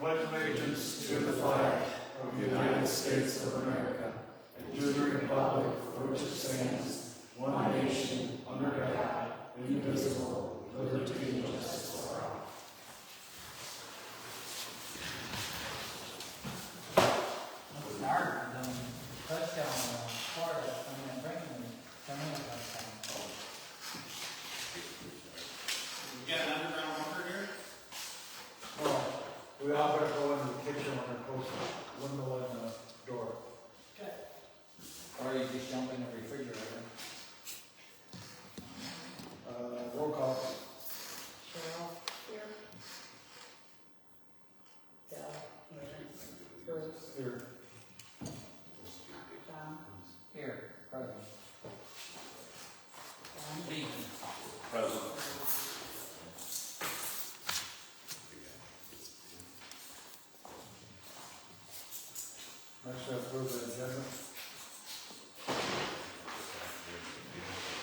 pledge allegiance to the flag of the United States of America and to the republic for which it stands, one nation, under God, indivisible, with liberty and justice for all. Touchdown Florida, Franklin, touchdown. We got an underground bunker here? Well, we all better go into the kitchen when they're close to the window and the door. Okay. Or you just jump in the refrigerator. Roll call. Cheryl, here. Dell, here. Bruce, Here. Tom, Here, present. Don, Lee. Present. Next, I approve the agenda.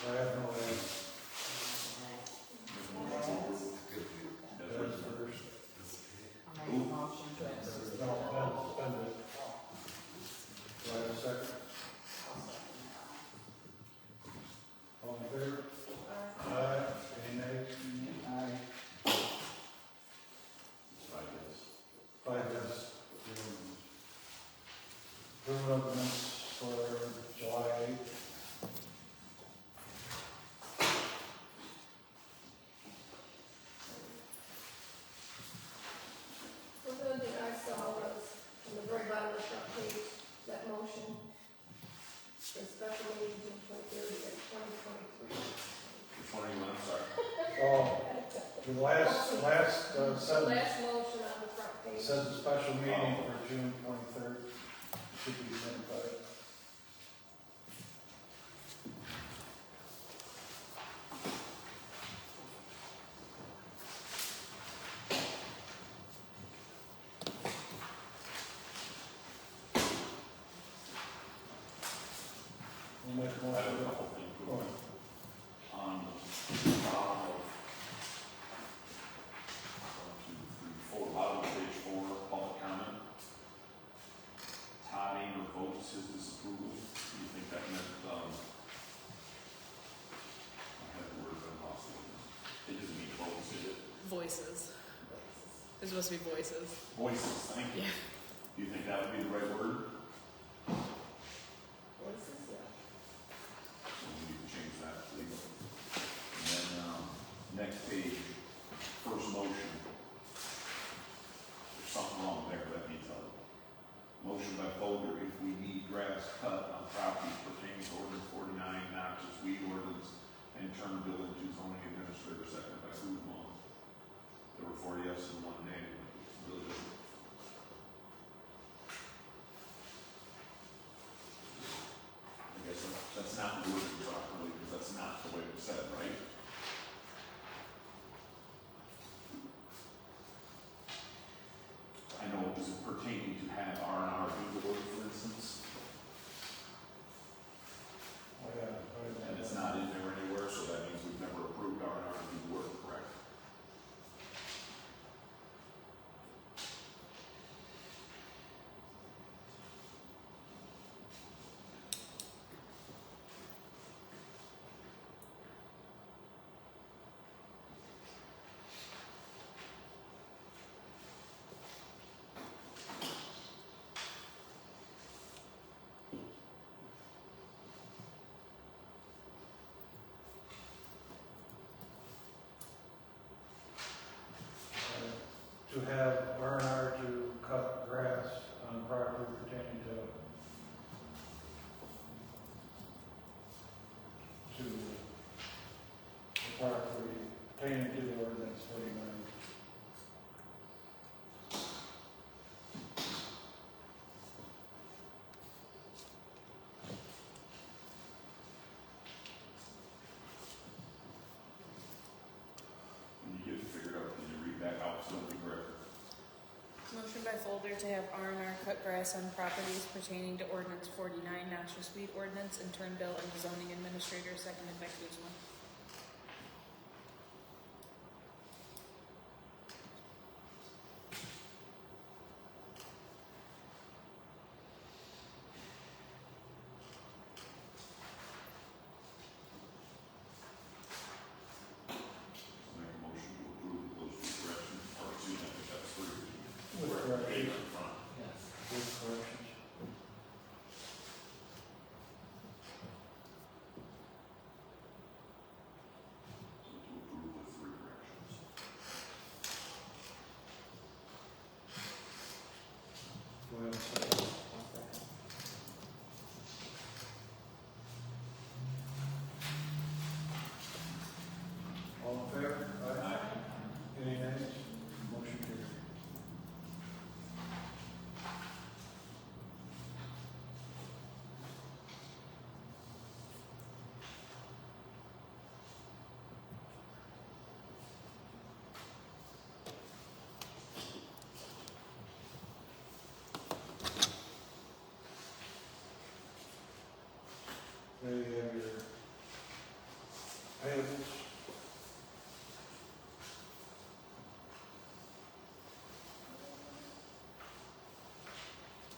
I have no ads. That's first. I'll make a motion to approve. No, that's suspended. Do I have a second? All in favor? Aye. Any nays? Aye. 5 yes. Approval of minutes for July 8th. The only thing I saw was on the very bottom of the front page, that motion, the special meeting June 23rd at 2023. Which one are you on, sorry? Oh, the last The sentence last motion on the front page. says a special meeting for June 23rd. Should be identified. We'll make a I have a motion. couple things to Oh, go on the bottom of bottom of page 4, public comment. Tying or votes his disapproval. Do you think that meant, I had the word impossible. It doesn't mean votes, did it? Voices. There's supposed to be voices. Voices, thank you. Yeah. Do you think that would be the right word? Voices, yeah. So we need to change that, please. And then, next page, first motion. There's something wrong there, that needs a motion by Folder, if we need grass cut on properties pertaining to ordinance 49, noxious weed ordinance, and turn bill into zoning administrator, seconded by Guzman. There were 4 yes and 1 nay. Really good. I guess that's not worded properly, because that's not the way it was said, right? I know, is it pertaining to have R&R do the work, for instance? oh, yeah. And it's not in there anywhere, so that means we've never approved R&R to do the work, correct? To have R&R to cut grass on property pertaining to the property pertaining to the ordinance 49. When you get it figured out, can you read that out so it'll be correct? Motion by Folder to have R&R cut grass on properties pertaining to ordinance 49, noxious weed ordinance, and turn bill into zoning administrator, seconded by Guzman.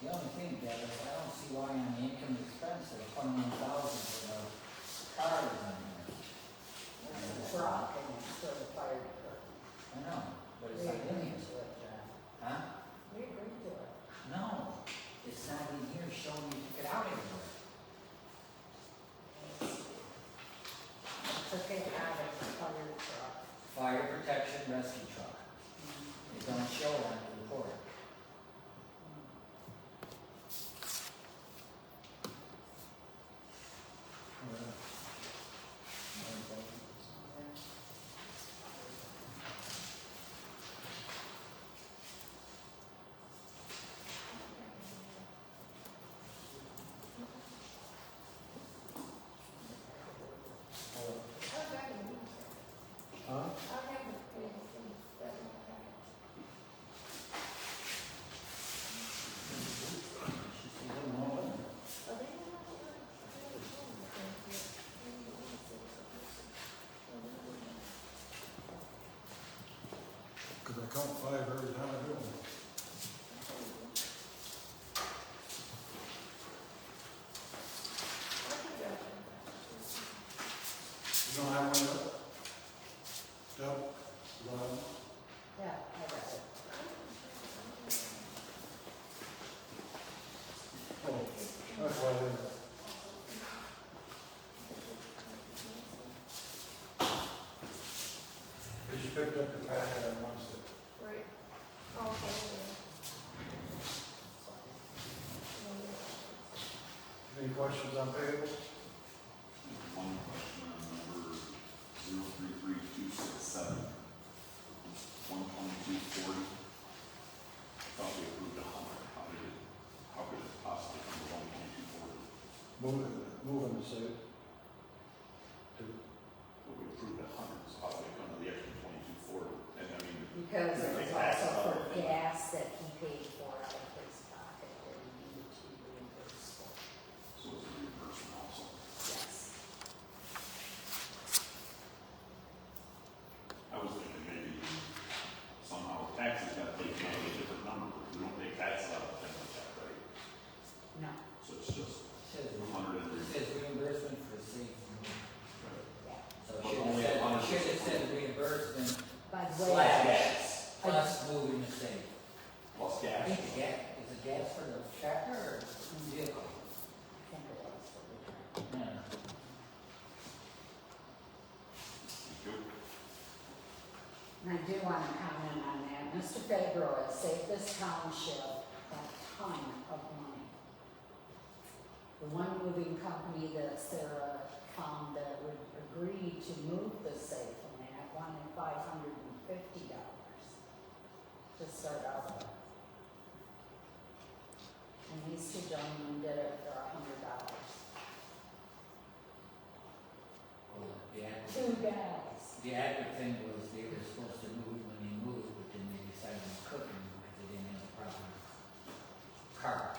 The only thing, Deb, is I don't see why on the income expense, there's 21,000 for the cars on there. It's a truck and it's for the fire department. I know, but We it's not in agreed here. to it, John. Huh? We agreed to it. No, it's not in here showing you took it out anywhere. Took it out of the fire truck. Fire protection rescue truck. It don't show on the report. Huh? She doesn't know it. Cause I count 5 every time I do them. You don't have one yet? Yep. You don't have one? Yeah, I got it. Oh, that's why I didn't. Cause you picked up the packet on Wednesday. Right. Okay. Any questions on payables? One question on number 033267, 12240. Thought we approved 100. How could it possibly come to 12240? Moving to save. But we approved 100, so how did it come to the extra 2240? And I mean, Because it was Take taxes also out for of it. gas that he paid for out of his pocket that he needed to be reimbursed for. so it's a reimbursement also. Yes. I was thinking maybe somehow taxes got taken out of a different number. We don't take taxes out of things like that, right? No. So it's just Says, 100 and it says reimbursement for safe. Yeah. So But it only should 100. have said reimbursement By the way, slash plus moving the safe. plus I gas. think the gas, is it gas for the tractor or vehicle? I think it was for the truck. Yeah. Thank you. And I do want to comment on that. Mr. Fabro has saved this township a ton of money. The one moving company that Sarah found that would agree to move the safe and that wanted $550 to start out with. And these two gentlemen did it for $100. Well, Two guys. the accurate thing was they were supposed to move when they moved, but then they decided to cook them because they didn't have a proper car.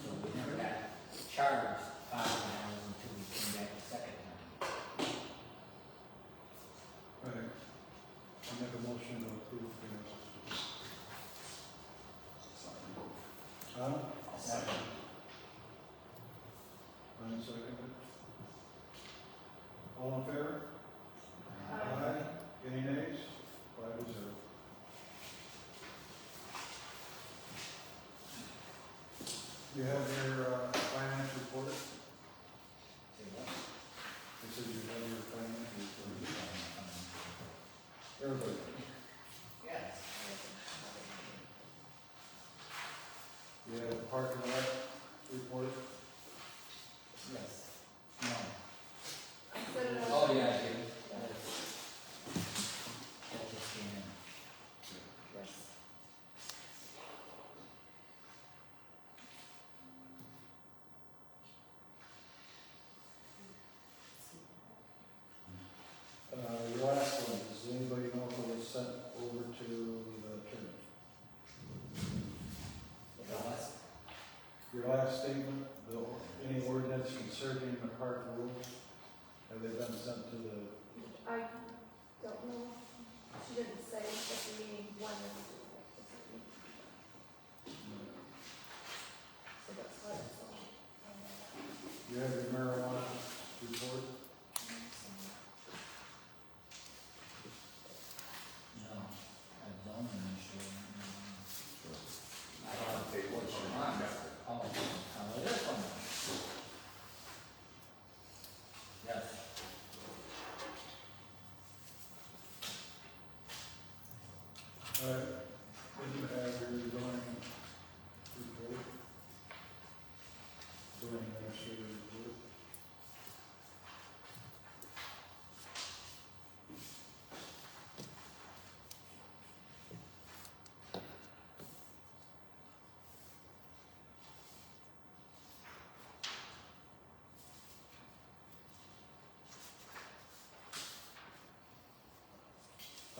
So we never got charged $5 until we came back the second time. Right. I make a motion to approve payables. Sorry. Huh? I'll second. Ryan seconded. All in favor? Aye. Any nays? 5-0. You have your finance report? Say what? It says you have your finance report. Everybody. Yes. You have the park and rec report? Yes. No. I said it Oh, on. yeah, I do. That just came in. Yes. Your last one, does anybody know if it was sent over to the attorney? Your last statement, any ordinance concerning the park rules, have they been sent to the, I don't know. She didn't say at the meeting when it was. Then you have your zoning report. Zoning administrator report.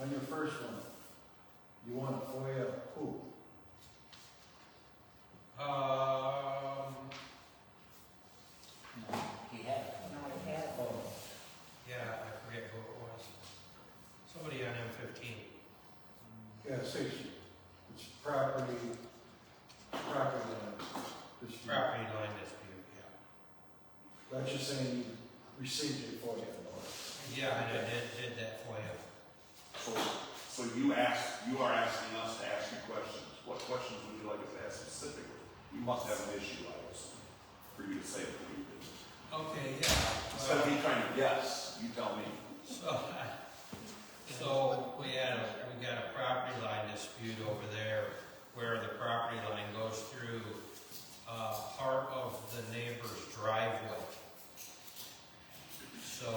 On your first one, you want a FOIA who? No, he had it. No, I had it. Oh, Yeah, I forget who it was. Somebody on M15. yeah, 60. It's property line dispute. Property line dispute, yeah. That's just saying you received it for you. Yeah, and I did that for you. So you are asking us to ask you questions. What questions would you like us to ask specifically? You must have an issue, I assume, for you to say what you did. Okay, yeah. Instead of me trying to guess, you tell me. So we got a property line dispute over there where the property line goes through part of the neighbor's driveway. So,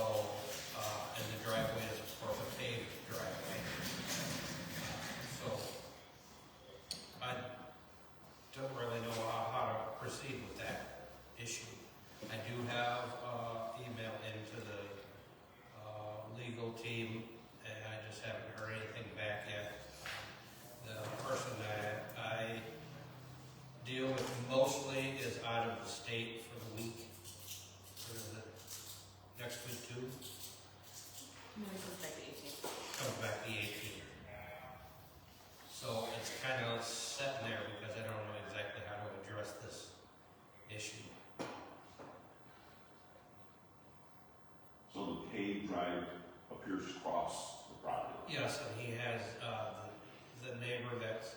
and the driveway is of course a paved driveway. So, I don't really know how to proceed with that issue. I do have email into the legal team, and I just haven't heard anything back yet. The person that I deal with mostly is out of the state for the week. What is it? Next week too? No, it goes back to 18. Comes back the 18th. So it's kind of sitting there because I don't know exactly how to address this issue. So the paved drive appears to cross the property. Yes, and he has, the neighbor that's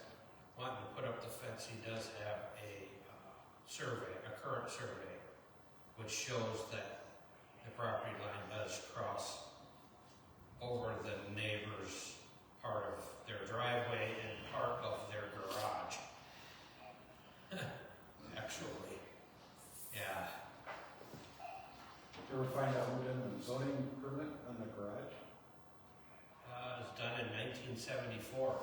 wanting to put up the fence, he does have a survey, a current survey, which shows that the property line does cross over the neighbor's part of their driveway and part of their garage. Actually, yeah. Ever find out who did the zoning permit on the garage? It was done in 1974.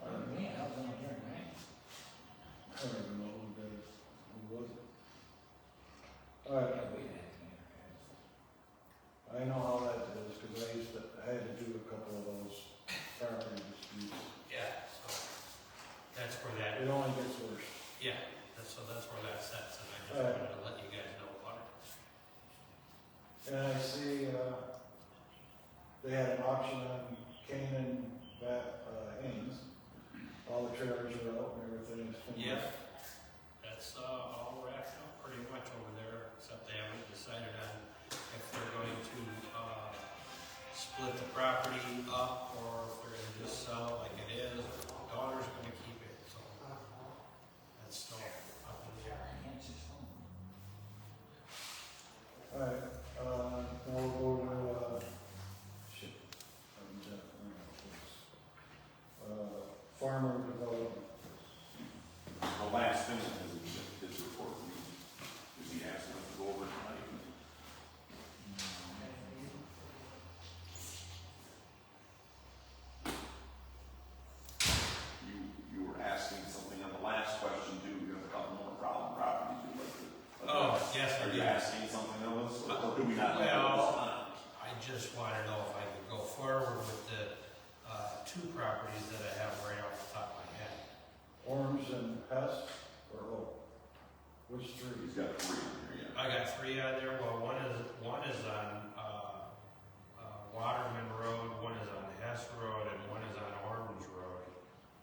I don't know. Yeah, I was only there, right? I don't even know who did it. Who was it? All right. Yeah, we had it. I know how that is, because I had to do a couple of those property disputes. Yeah, so that's where that, It only gets worse. yeah, so that's where that sets, and I just wanted to let you guys know about it. And I see, they had an auction on Canaan, Haynes. All the trailers are out and everything is finished. Yeah, that's all wrapped up pretty much over there, except they haven't decided on if they're going to split the property up or if they're gonna just sell it like it is, or the daughter's gonna keep it, so that's still up in the air. All right, now we'll go to, farmer development. The last thing that his report, is he asking us to go over tonight? You were asking something on the last question too, you have a couple more problem properties you'd like to Oh, address. yes, I Are you do. asking something of us, or do we not have Well, this time? I just wanna know if I could go forward with the two properties that I have right off the top of my head. Orange and Hess, or Oak? Which three? He's got three on here, yeah. I got three on there. Well, one is on Waterman Road, one is on Hess Road, and one is on Orange Road.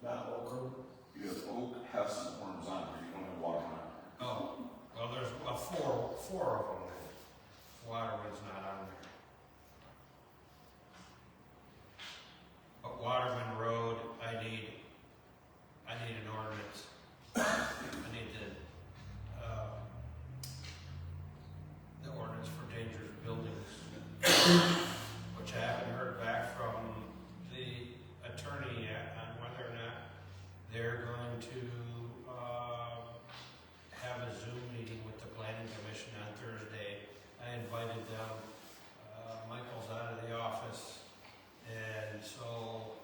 Not Oak Road? You have Oak, Hess, and Worms on here, you don't have Waterman. Oh, well, there's four of them. Then. Waterman's not on there. But Waterman Road, I need an ordinance. I need the ordinance for dangerous buildings they're going to have a Zoom meeting with the planning commission on Thursday. I invited them. Michael's out of the office, and so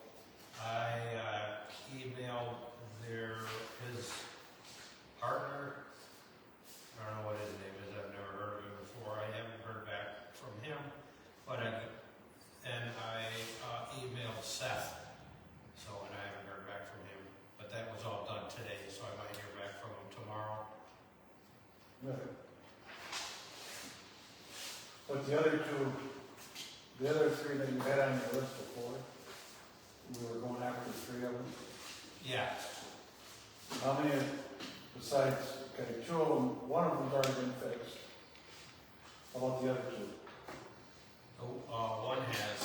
I emailed his partner. I don't know what his name is. I've never heard of him before. I haven't heard back from him, but I emailed Seth. So, and I haven't heard back from him. But that was all done today, so I might hear back from him tomorrow. Good. But the other three that you had on your list before, we were going after the three of them. Yeah. How many, besides, okay, two of them, one of them's already been fixed. How about the other two? One has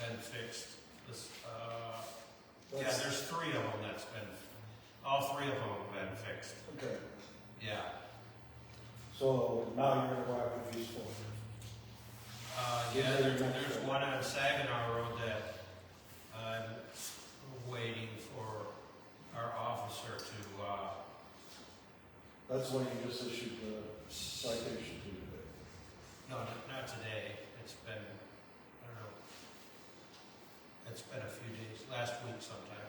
been fixed. Yeah, That's- there's three of them that's been, all three of them have been fixed. Okay, Yeah. so now you're gonna go after these four. Yeah, there's one on Saginaw Road that I'm waiting for our officer to, That's when you just issued the citation to today. no, not today. It's been, I don't know, it's been a few days, last week sometime.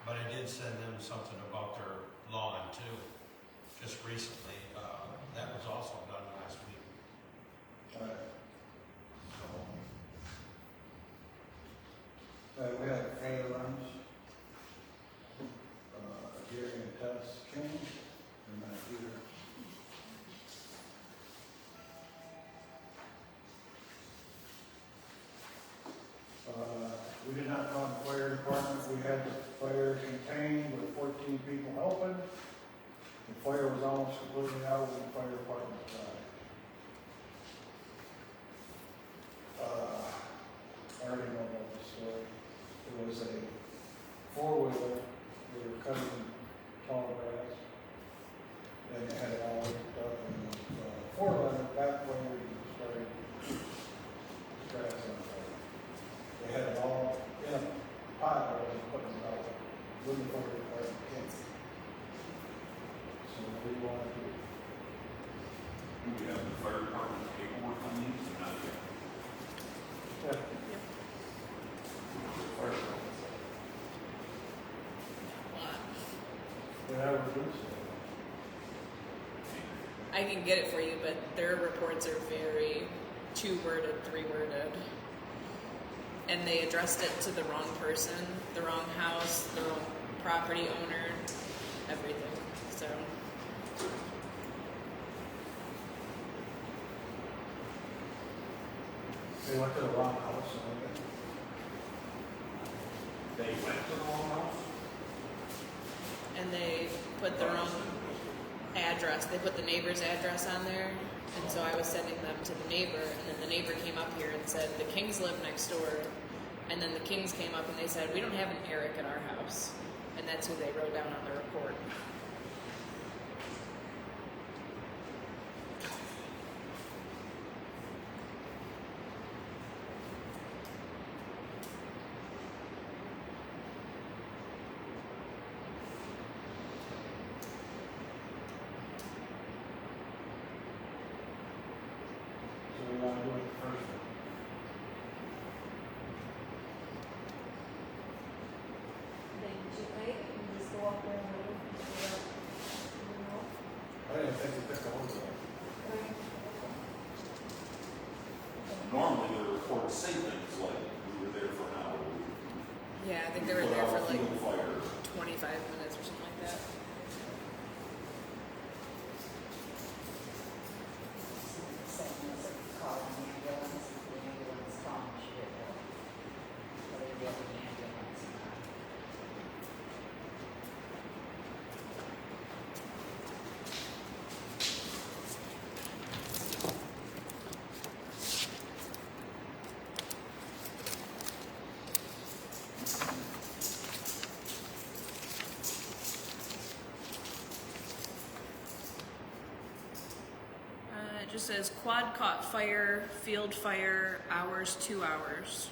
But I did send them something about their lawn too, just recently. That was also done last week. All right. So, We had fire runs. Hearing and test change, they're not here. We did not call the fire department, we had the fire contained with 14 people helping. The fire was almost completely out when the fire department died. I already know about this story. It was a four-wheeler, they were cutting tall grass. And they had it all hooked up and the four-wheeler back when we started grass on fire. They had it all in a pile and putting it out, looking for the fire can't. So what do you want to do? Do we have the fire department paperwork on these or not yet? Yeah. Fire department. They never do so. I can get it for you, but their reports are very two-worded, three-worded. And they addressed it to the wrong person, the wrong house, the wrong property owner, everything. So, They went to the wrong house and everything. They went to the wrong house? and they put the wrong address. They put the neighbor's address on there. And so I was sending them to the neighbor, and then the neighbor came up here and said, the Kings live next door. And then the Kings came up and they said, we don't have an Eric at our house. And that's who they wrote down on the report. So we want to do it the first one. Then tonight, you just go up there and look and see what, you know. I didn't think they picked the whole thing. Normally the reports say things like, we were there for an hour. Yeah, I think they were Put there out for a like field fire. 25 minutes or something like that. Same as call an ambulance, the ambulance comes, you know. But they get the ambulance. It just says quad caught fire, field fire, hours, 2 hours.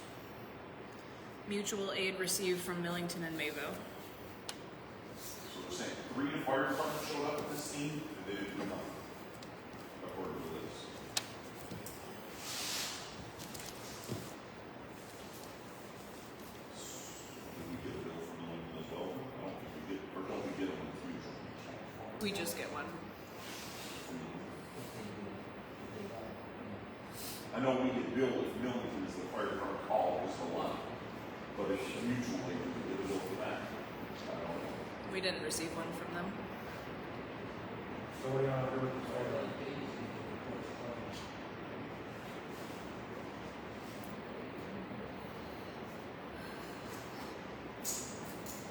Mutual aid received from Millington and Mayville. So we're saying 3 fire departments showed up at this scene, and they didn't do nothing, according to this. Did we get a bill from Millington as well? I don't think we did, or don't we get them with mutual? We just get one. I know we get billed if Millington is the fire department call is the one, but if it's mutual, we get a bill for that. I don't know. We didn't receive one from them. So what do you want to do with this item?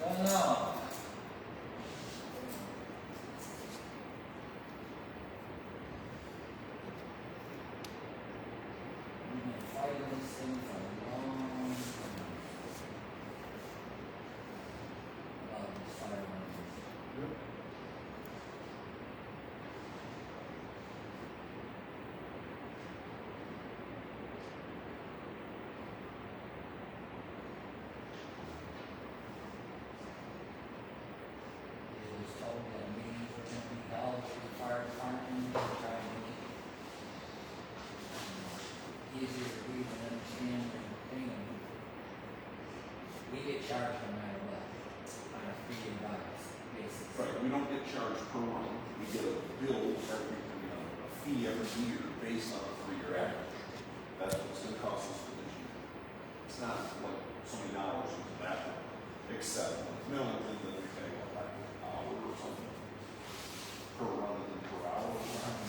Don't know. We've been fighting this thing for a long time. About these fire hydrants. It was told that meetings were gonna be held with the fire department to try to make it easier to read and understand and thing. We get charged no matter what, on a free advice basis. Right, we don't get charged per run, we get a bill every, a fee every year based on a 3-year average. That's what's gonna cost us for this year. It's not like so many dollars into that one, except with Millington, that we pay like an hour or something. Per run and per hour or something.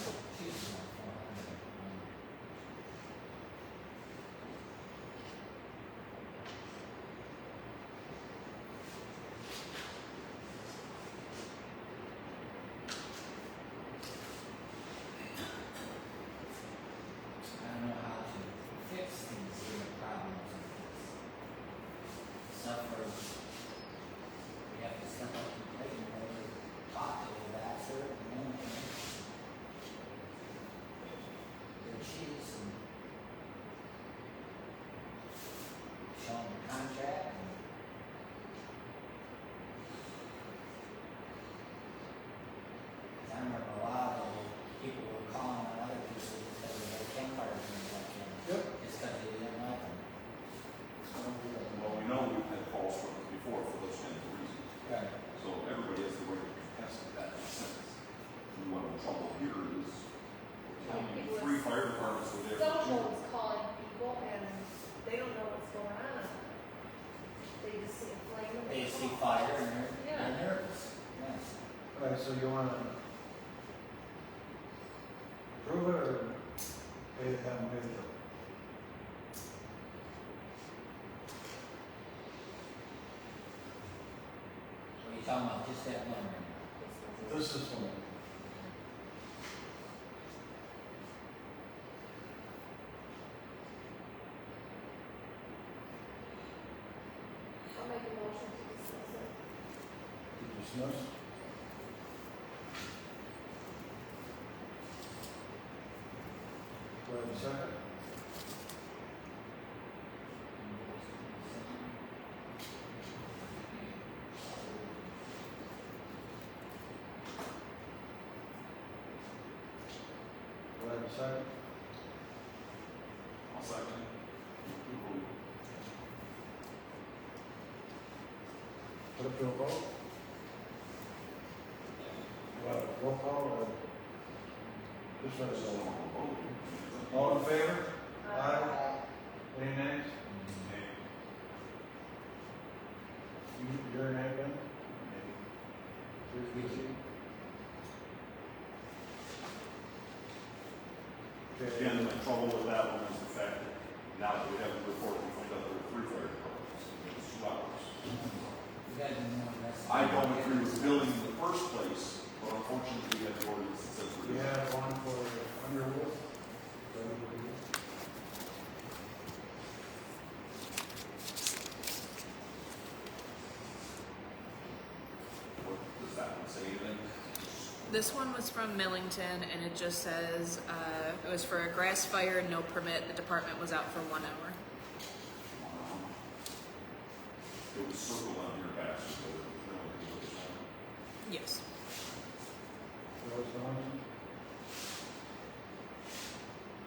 I don't know how to fix these sort of problems like this. Suffer, we have to step up and play and really talk to the bastard and their chiefs and show them the contract and I remember a lot of people were calling on other people because of their campfires and like that. Yep. Just because they didn't like them. Well, we know we've had false runs before for those kinds of reasons. Right. So everybody has the right to contest it, that makes sense. And what the trouble here is, It was- 3 fire departments were there. Cell for 2 phones calling people and they don't know what's going on. They just see a flame and They they see call. fire and Yeah. they're nervous. Yes. All right, so you want to approve it or pay the town pay the bill? What are you talking about? Just that one right now? This is one. I'll make a motion to discuss it. To dismiss? Do I have a second? Do I have a second? I'll second it. Put it to a vote? Do I have a roll call or just let us So, know? vote. All in favor? Aye. Any nays? You're an aye, Ben? Okay. Again, the trouble with that one is the fact that now that we have the report, we find out there were 3 fire departments. It was 2 hours. You guys know that's. I don't agree with billing in the first place, but unfortunately, we have the ordinance that says We we're. have one for Underwood. What does that one say then? This one was from Millington, and it just says it was for a grass fire, no permit. The department was out for 1 hour. It was circled on your basket, but it was really what was on it. Yes. There was the one.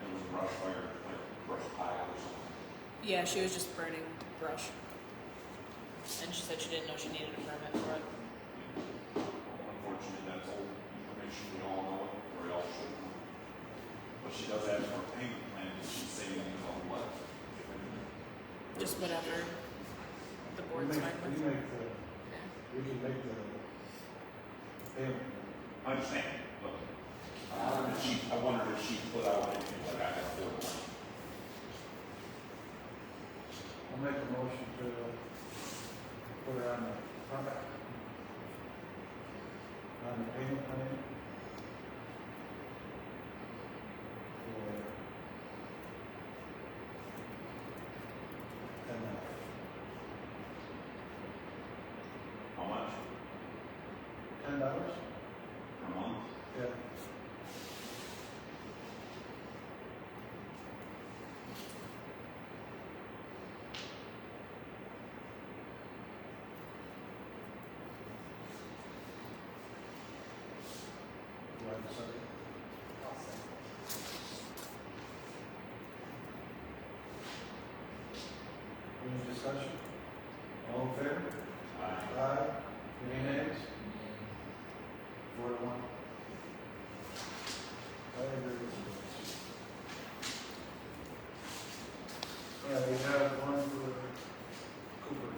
It was a brush fire, like brush pile or something. Yeah, she was just burning brush. And she said she didn't know she needed a permit for it. Unfortunately, that's old information, we all know it, or we all should know. But she does ask for a payment plan, and she's saying on what? Just whatever the board's fine with. We make the, Yeah. we can make the payment. I understand, but I wondered if she put out anything like I have for one. I'll make a motion to put it on the contract. On the payment plan. For $10. How much? $10? Per month? Yeah. Do I have a second? Any discussion? All in favor? Aye. Any nays? 4 to 1. I agree with you. Yeah, we have one for Cooper.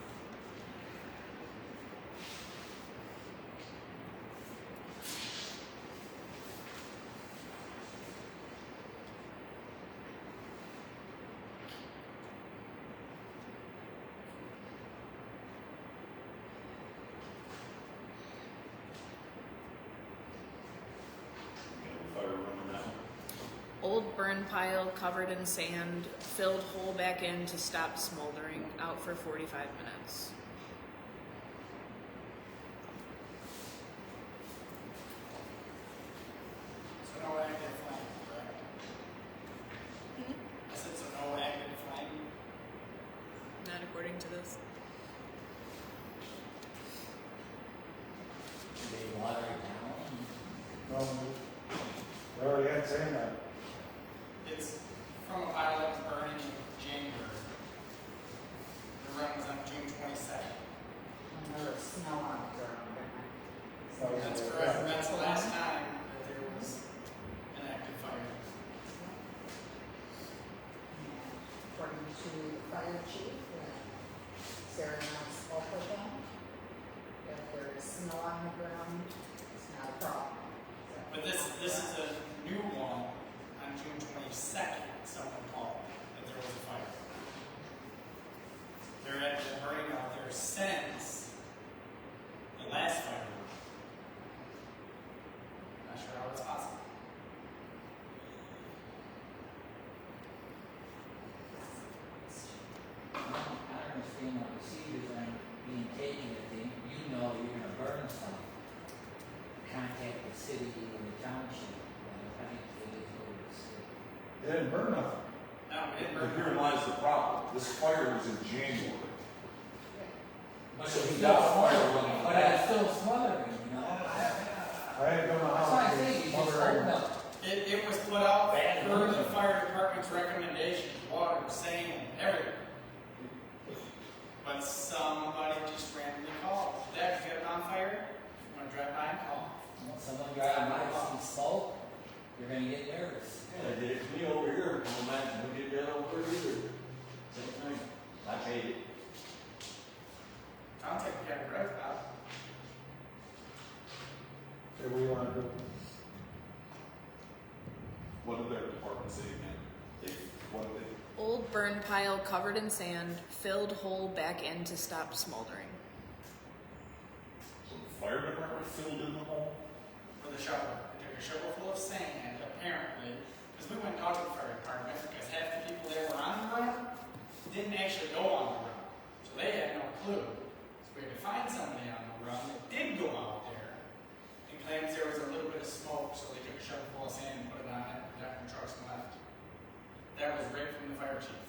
Fire running now. Old burn pile covered in sand, filled hole back in to stop smoldering, out for 45 minutes. So no active flame, correct? I said so no active flame? Not according to this. They water it down. No, we already had saying that. It's from a pile that was burning in January. The run was on June 22nd. When there was snow on the ground, That's correct. That's the last time that there was an active fire. according to the fire chief, Sarah and I spoke with him. If there is snow on the ground, it's not a problem. But this is a new one on June 22nd. Someone called that there was a fire. They're at the burning out there since the last fire. Not sure how it's possible. I don't understand what procedures are being taken if you know you're gonna burn something. Contact the city and the township, I think it is what it's. They didn't burn nothing. No, we didn't But burn. here lies the problem. This fire was in January. But So it's he still got fire smothering, running. but it's still smothering, you know? I ain't gonna That's why I say you just open up. It was put out per the fire department's recommendations, water, sand, everything. But somebody just randomly called. Dad, you got it on fire? You wanna drive by and call? When someone drives by and sees smoke, you're gonna get nervous. Yeah, they did it to me over here. No man, we did that over here. Same thing. I paid it. I'll take care of the rest out. Say what do you wanna do? What did their department say again? What did they? Old burn pile covered in sand, filled hole back in to stop smoldering. So the fire department filled in the hole? With a shovel. I took a shovel full of sand, apparently, because we went out to the fire department, because half the people there were on the run, didn't actually go on the run. So they had no clue. So we had to find somebody on the run that did go out there, and claims there was a little bit of smoke, so they took a shovel full of sand and put it on it, and got in the trucks and left. That was right from the fire chief.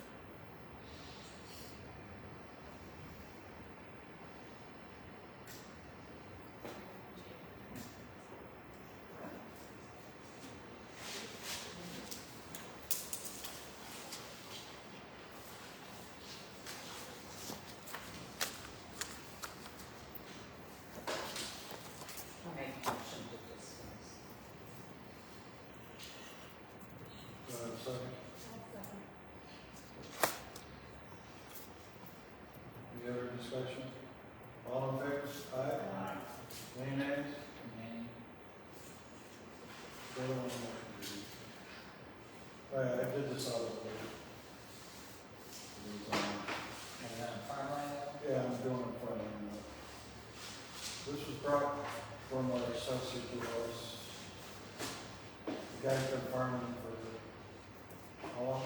discussion? All in favor? Aye. Any nays? And Four to one motion carries. Alright, I did this out of the way. It was, is that a farmland? yeah, I'm doing it for you now. This was brought from our assessor to us. The guy's been farming for how long?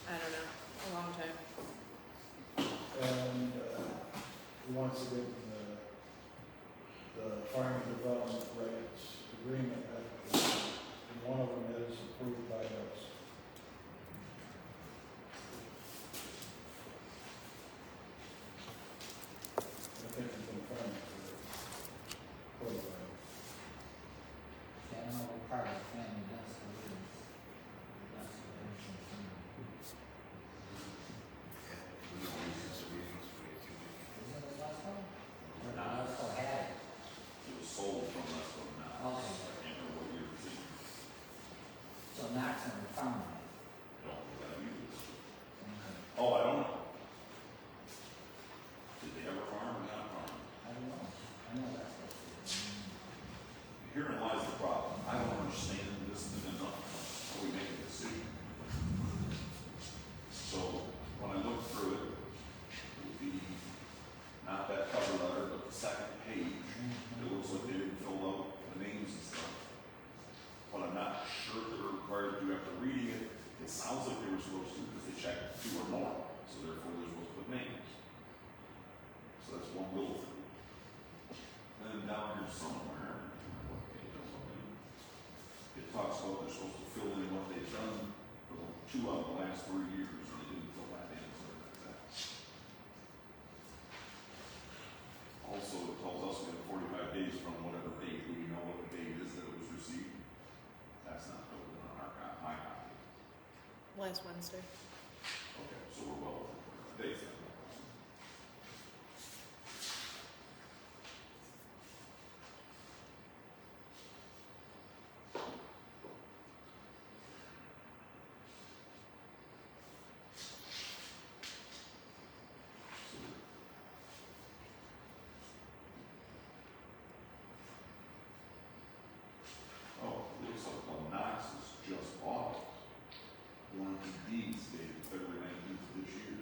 I don't know, a long time. And he wants to get the farming development rights agreement, and one of them is approved by us. I think he's been farming for quite a while. I don't know what part of the family does the lives. That's the pension thing. Is it a last one? Or the last one had it? It was sold from us, but not. Okay. I can't remember what year it was in. So Knox never found it. No, we gotta use this. Okay. Oh, I don't know. Did they ever farm or not farm? I don't know. I know that's what it is. Herein lies the problem. I don't understand this enough. How we make a decision. So when I look through it, it would be not that cover letter, but the second page. It looks like they didn't fill out the names and stuff. But I'm not sure if they're required to do after reading it. It sounds like they were supposed to because they checked 2 or more. So therefore they're supposed to put names. So that's one little thing. Then down here somewhere, what page is it? It talks about they're supposed to fill in what they've done for the 2 out of the last 3 years, and they didn't fill that in, so that's that. Also, it tells us we have 45 days from whatever date, we know what the date is that it was received. That's not filled in on my copy. Last Wednesday. Okay, so we're well over 45 days then. Oh, it looks like the Knox is just bought it. Warranty deeds dated February 19th of this year.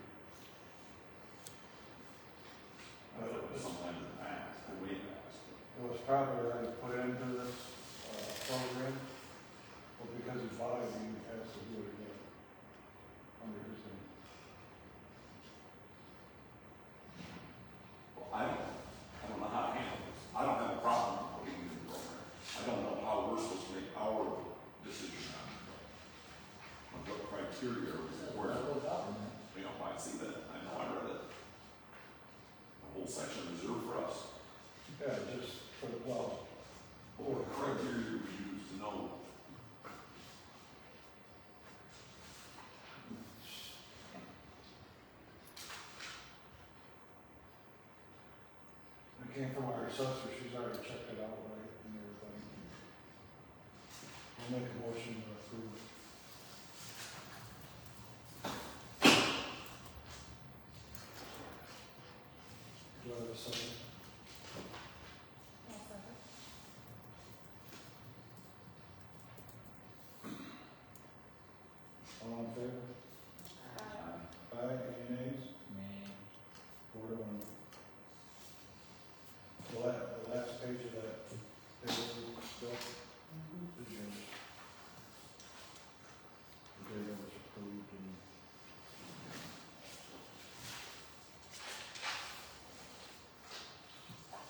Sometime in the past, or way past. It was probably already put into this program, but because he's bought it, he has to do it again under his name. Well, I don't know how to handle this. I don't have a problem with putting it in the program. I don't know how we're supposed to make our decision on it. On what criteria are we required? Local government. You know, I see that, I know, I read it. The whole section reserved for us. Yeah, just for the, well, What criteria do we use to know? it came from our assessor, she's already checked it out, right, and everything. I'll make a motion to approve. Do I have a second? I'll second. All in favor? Aye, any nays? Man. 4 to 1. The last page of that, table, Bill, is yours. The data was approved and.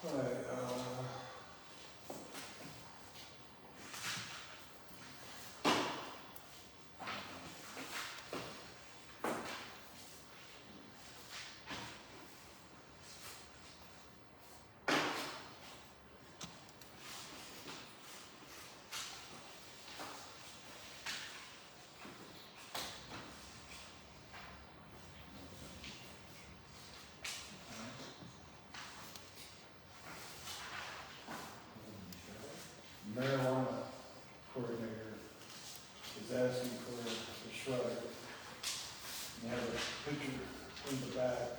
Alright, marijuana coordinator is asking for a shredder. And have a picture in the back.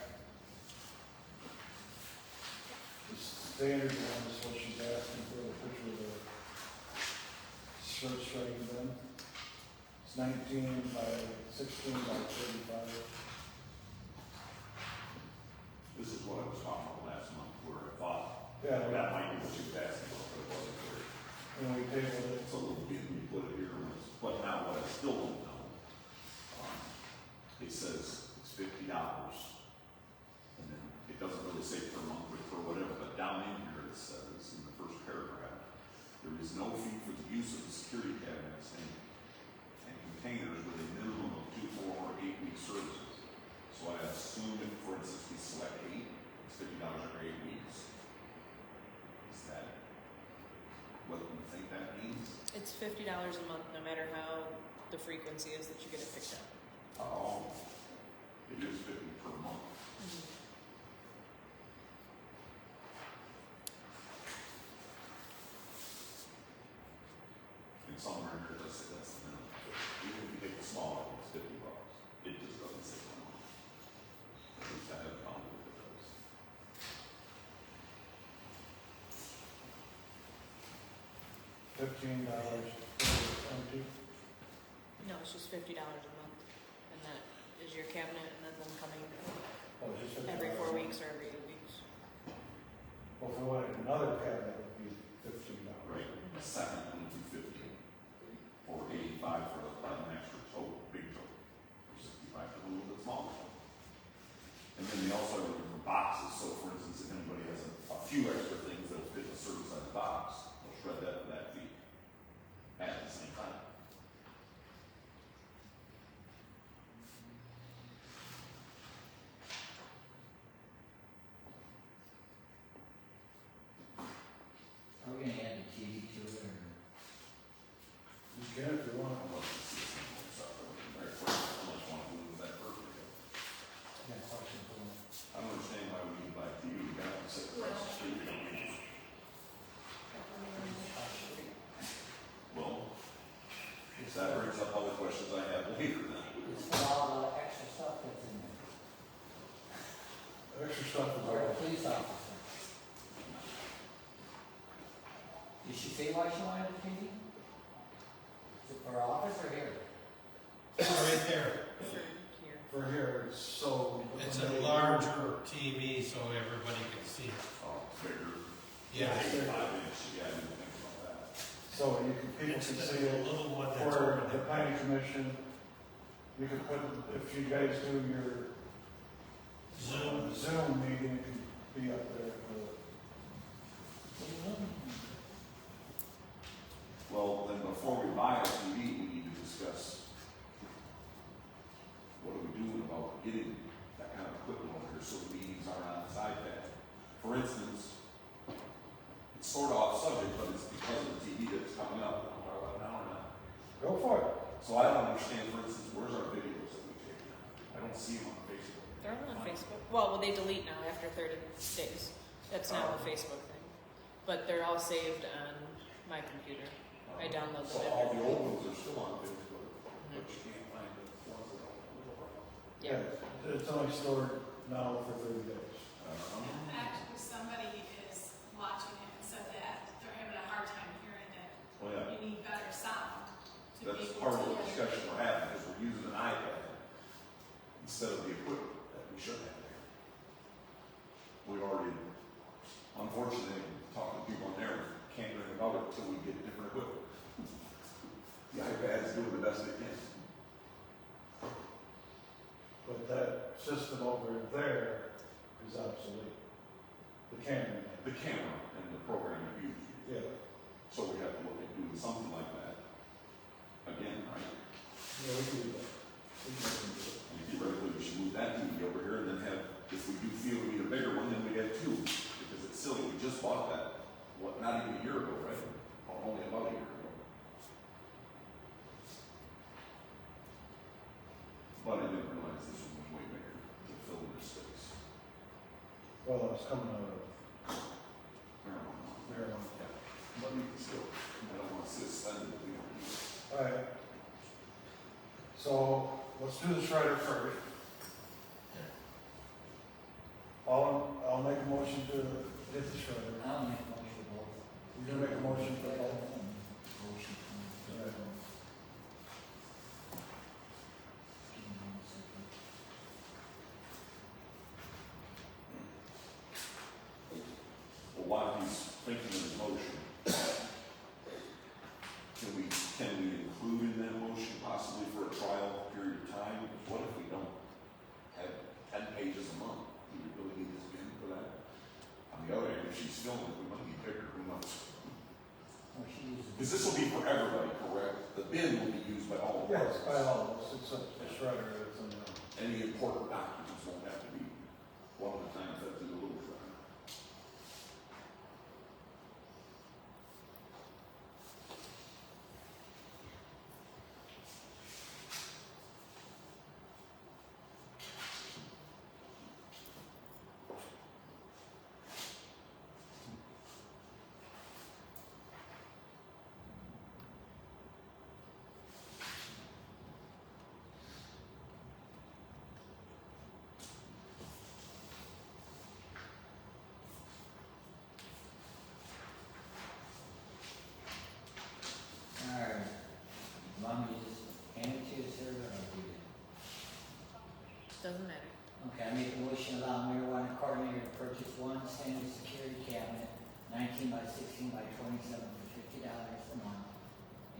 The standard one is what she's asking for, the picture of the shirt striking bin. It's 19 by 16 by 35. This is what I was talking about last month, where I thought Yeah, that might be what she was asking for, but it wasn't clear. and we tabled it. It's a little bit, we put it here, but now what I still don't know, it says it's $50, and then it doesn't really say per month or per whatever, but down in here it says, in the first paragraph, there is no fee for the use of the security cabinets and containers with a minimum of 2, 4, or 8-week services. So I assume if, for instance, we select 8, it's $50 every 8 weeks. Is that what you think that means? It's $50 a month, no matter how the frequency is that you get it picked up. Oh, it is 50 per month. And somewhere in here it does say that's the minimum. Even if you take the smaller one, it's $50. It just doesn't say per month. At least I haven't found it if it does. $15 No, it's just $50 a month, and that is your cabinet, and then them coming Oh, just $50. every 4 weeks or every 8 weeks. Well, if we wanted another cabinet, it would be $15. Right, a second one would be 50, or 85 for an extra tote, big tote, or 65 for a little bit smaller tote. And then they also have different boxes, so for instance, if anybody has a few extra things that'll fit in a certain size box, they'll shred that for that fee at the same time. Are we gonna add the TV to it, or? You can if you want. I'd love to see some more stuff over there. How much want to move that first? I got a question for you. I don't understand why we need to buy a TV, we got one sitting across the street, we don't need it. Well, that brings up all the questions I have later then. It's for all the extra stuff that's in there. Extra stuff is Or the all. police officer. Did she say why she wanted a TV? Is it for her office or here? Right there. Here. For here, it's so. It's a larger TV so everybody can see it. Oh, bigger. Yeah. 5 inch, yeah, I didn't think about that. So you can, people It's can the see it. little one that's For over the there. planning commission, you could put, if you guys do your Zoom meeting, it can be up there. Well, then before we buy a TV, we need to discuss what are we doing about getting that kind of equipment over here so the meetings aren't on this iPad. For instance, it's sort of off subject, but it's because of the TV that's coming up. I'll talk about it now or not. Go for it. So I don't understand, for instance, where's our videos that we take now? I don't see them on Facebook. They're all on Facebook. Well, they delete now after 30 days. That's now a Facebook thing. But they're all saved on my computer. I download So them. all the old ones are still on Facebook, but you can't find the ones that don't. Yeah. It's only stored now for 30 days. Actually, somebody is watching it and said that they're having a hard time hearing it. Oh, yeah. You need better sound to be That's able part of to the hear. discussion we're having, is we're using an iPad instead of the equipment that we should have there. We already, unfortunately, talking to people on there, can't do anything about it until we get different equipment. The iPad's doing the best it can. But that system over there is obsolete. The camera. The camera and the program we use. Yeah. So we have to look at doing something like that again, right? Yeah, we can do that. We can do it. And theoretically, we should move that TV over here and then have, if we do feel we need a bigger one, then we have 2. Because it's silly, we just bought that, what, not even a year ago, right? Or only about a year ago. But I didn't realize this one was way bigger to fill in this space. Well, it's coming out of Marijuana. marijuana. Yeah, but we can still, I don't want to sit suspended if we don't use it. All right. So let's do the shredder first. motion to hit the shredder. I'll make a motion for both. You're gonna make a motion for both? Motion. Alright. Give me 1 second. Well, while he's thinking of his motion, can we include in that motion possibly for a trial period of time? What if we don't have 10 pages a month? Do we really need this bin for that? On the other hand, if she's filming, we might be bigger, who knows? Oh, she uses. Because this will be for everybody, correct? The bin will be used by all Yes, departments. by all of us, it's a shredder, it's a, Any important documents won't have to be one at a time, that's a little shredder. Alright. Want me to just hand it to you, sir, or I'll do it? Doesn't matter. Okay, I make a motion to allow marijuana coordinator to purchase one standard security cabinet, 19 by 16 by 27 for $50 a month,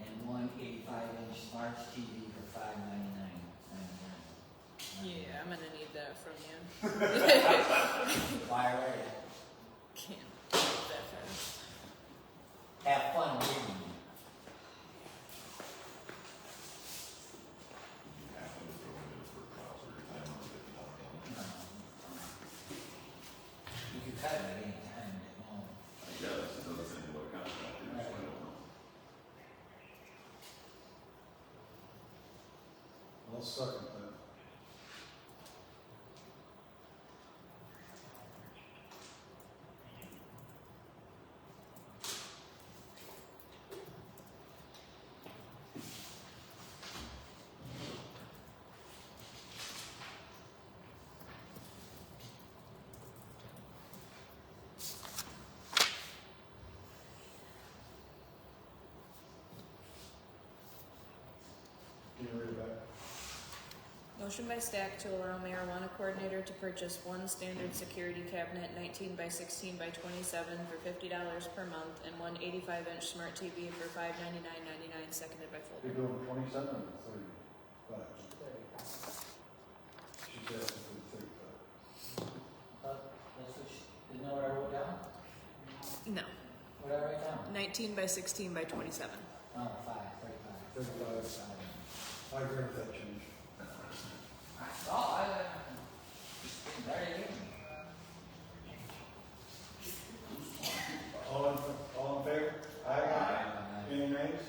and one 85-inch smart TV for $599.99. Yeah, I'm gonna need that from you. Fire away. Can't do it that fast. Have fun reading. You have to throw it in for a trial period of time on $50. You can cut it at any time, no. I guess it doesn't say what contract it is, so I don't know. I'll second that. Can you read it back? Motion by Stack to allow marijuana coordinator to purchase one standard security cabinet 19 by 16 by 27 for $50 per month and one 85-inch smart TV for $599.99, seconded by You're Folder. doing 27 or 35? 35. She's asking for the 35. That's what she, isn't that what I wrote down? No, What did I write down? 19 by 16 by 27. Oh, 35. 35. I agree with that change. Oh, there you go. All in favor? Aye. Any nays?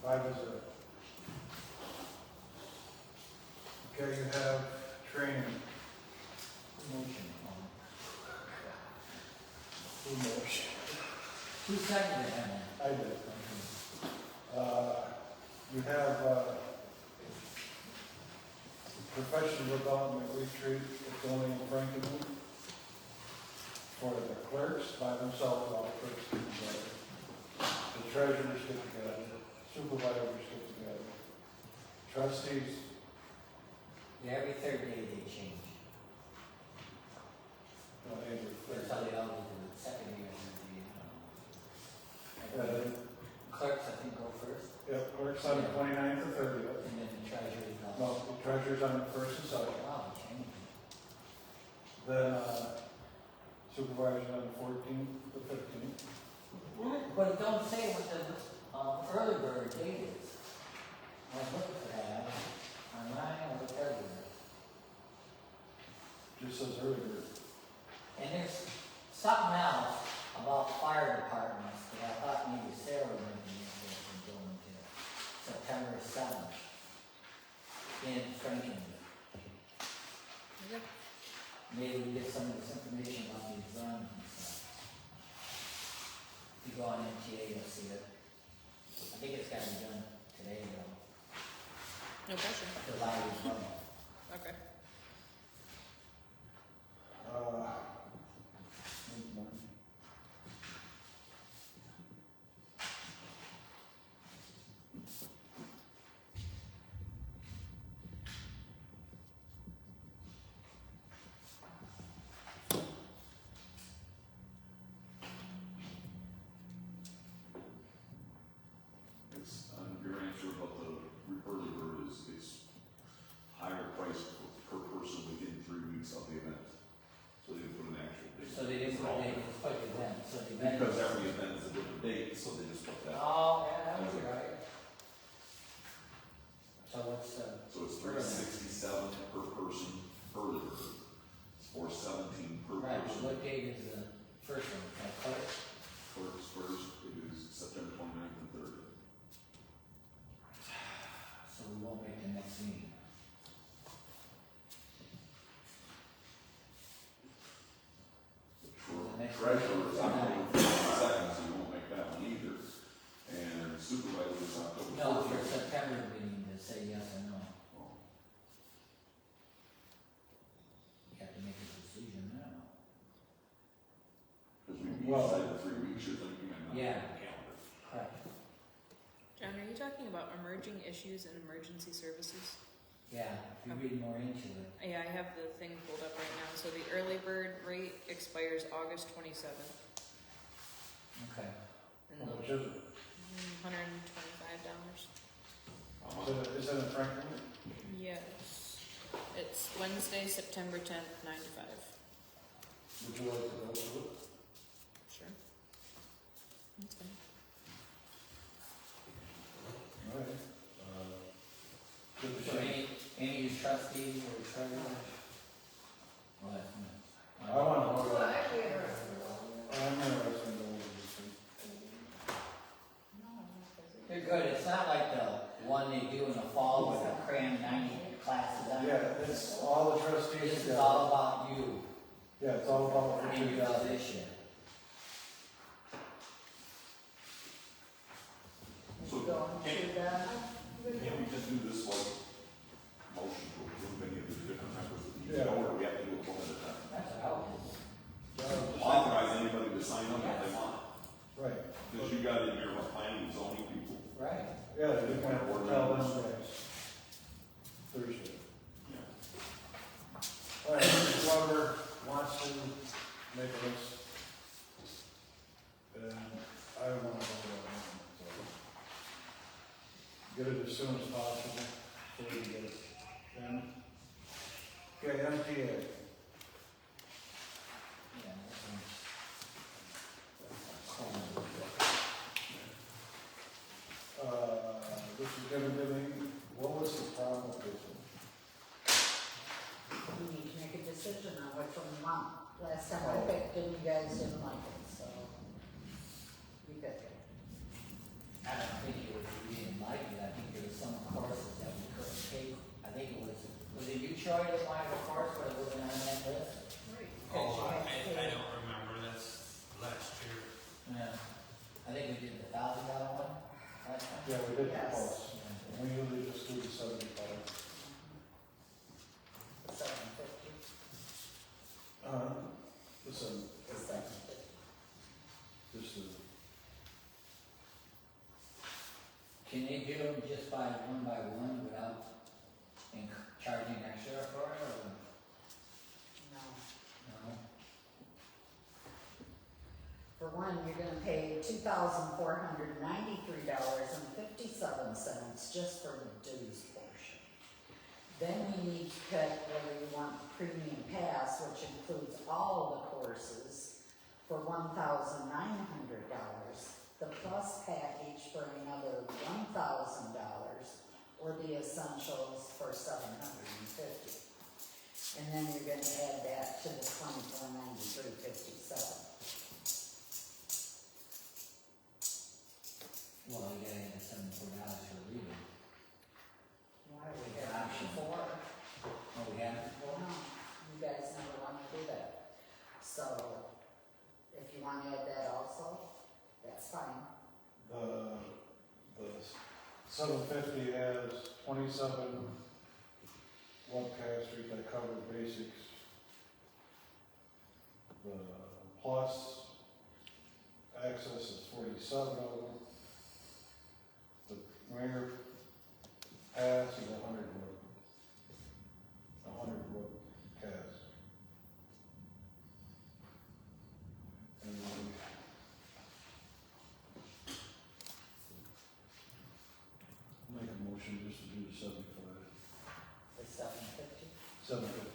5-0. Okay, you have training. Motion. Full motion. Who seconded it, Emily? I did. You have, professional development retreat at Tony and Franklin for the clerks by themselves, all the clerks get together. The treasurers get together, supervisors get together, trustees. Yeah, every third day they change. That's how they always do it, second year, clerks, I think, go first, Yep, clerks on the 29th and 30th. and then the treasurer goes. No, the treasurer's on the 1st and 2nd. Wow, change. Then supervisors on the 14th, the 15th. But it don't say what the early bird date is. I was looking for that, online or the early bird. Just says earlier. And there's something else about fire departments that I thought maybe Sarah would be interested in going to. September 7th in Franklin. Okay. Maybe we get some of this information about these runs and stuff. If you go on MTA, you'll see it. I think it's gotta be done today though, No pressure. because I was running. Okay. what date is the first one? Is that clerk? First, it is September 29th and 30th. So we won't make the next meeting. Treasurer is October 2nd, so you won't make that one either. And supervisor is October 4th. No, for September meeting, to say yes or no. You have to make a decision now. Because we decided the 3 weeks, you're thinking and not Yeah. the calendar. Correct. John, are you talking about emerging issues and emergency services? Yeah, if you read more into it. Yeah, I have the thing pulled up right now. So the early bird rate expires August 27th. Okay. And How the much is it? $125. Is that a Franklin? Yes. It's Wednesday, September 10th, 9 to 5. Would you like to go to it? Sure. That's fine. All right. Good to So see. any of you trustees or treasurers? Well, that's me. I want to Well, vote on it. I'd be interested in all I'm interested in going to this thing. They're good. It's not like the one they do in the fall with the cram 90 classes on. Yeah, it's all the trustees. This is together. all about you Yeah, it's all about what and you your vision. So Going can, to the, can we just do this like motion to approve any of the different members of the Yeah. or do we have to do it one at a time? That's what I would do. Authorize anybody to sign up if they want. Right. Because you got in here what planning and zoning people. Right. Yeah, you can tell them guys. Thursday. Yeah. All right, whoever wants to make a list. And I don't want to vote on it, so. Get it as soon as possible, so we can get it in. Okay, MTA. Yeah, that one's- This is gonna give me, what was the problem with this one? you need to make a decision on which one you want. Last time I picked it, you guys didn't like it, so you pick it. I don't think it was, we didn't like it. I think there was some courses that we couldn't take. I think it was it you, Troy, that wanted a course, but it wasn't on that list? Oh, I don't remember, that's last year. Yeah. I think we did the $1,000 one last time. Yeah, we did the Yes. pulse. We usually just do the 75. 750. Listen, The 750. just the, Can they do them just by one without charging extra for it, or No. no? For one, you're gonna pay $2,493.57 just for the dues portion. Then you need to pick whether you want the premium pass, which includes all the courses, for $1,900. The plus package for another $1,000, or the essentials for $750. And then you're gonna add that to the $2493.57. Well, you gotta have $74 for reading. Why we have that before? Oh, we have it Well, for? no, you guys never want to do that. So, if you want to add that also, that's fine. the 750 has 27 webcasters that cover basics. The plus access is 47 of them. The mayor pass is 100 webcasts. And then make a motion just to do the 75, The 750. 750.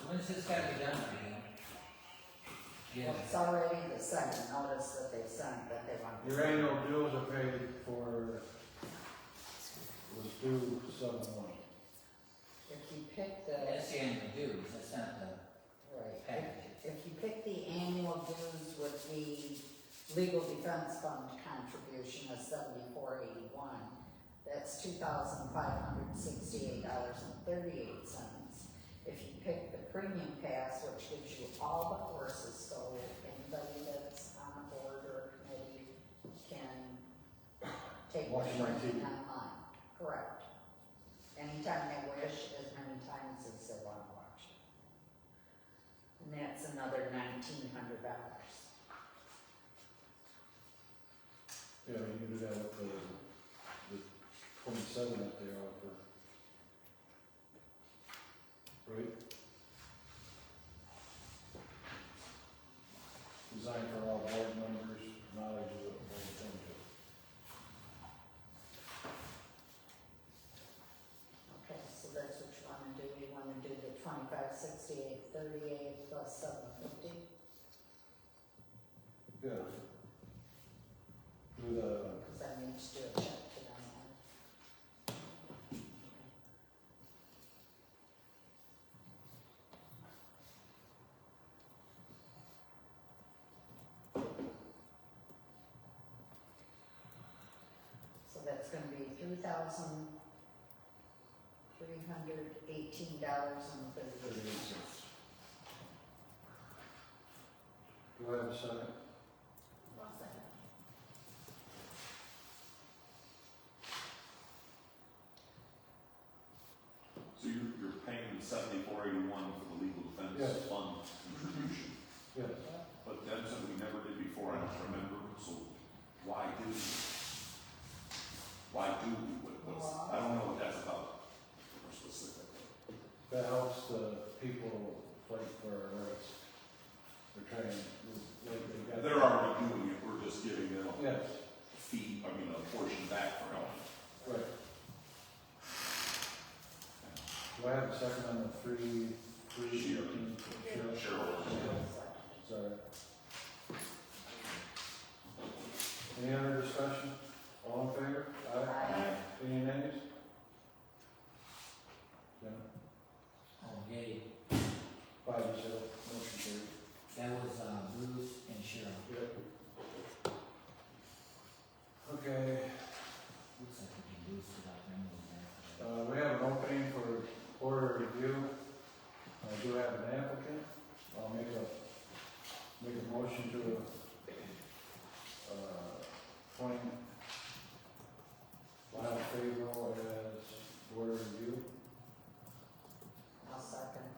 When's this gotta be done, again? Well, it's already the second notice that they sent that they want. Your annual dues are paid for, was due 7/1. legal defense fund contribution of $74.81. That's $2,568.38. If you pick the premium pass, which gives you all the courses, so anybody that's on a board or committee can take the Watch my training TV. online. Correct. Anytime they wish, as many times as they want to watch it. And that's another $1,900. Yeah, you can do that with the 27 that they offer. Right? Designed for all board members, knowledge of the whole thing. Okay, so that's what you wanna do, you wanna do the 2568.38 plus 750? Yeah. Do the, Cause I need to do a check to them. So that's gonna be $3,318.38. do I have a second? One second. So you're paying $74.81 for the legal defense Yes. fund contribution, Yes. but that's something we never did before, I don't remember, so why do we? Why do we? What's, I don't know what that's about, more specifically. That helps the people fight for our rights. They're trying, like, they got. They're already doing it, we're just giving them a Yes, fee, a portion back for helping. right. Do I have a second on the three? Sure. Sure. Sure. Sorry. Any other discussion? All in favor? Aye. Any nays? Yeah, Okay, 5-0, motion carried. that was, Bruce and Cheryl. Yep. Okay, Looks like we can boost it up and move that. we have an opening for order review. I do have an applicant. I'll make a motion to, appoint Lyle Fabro as board review. I'll second.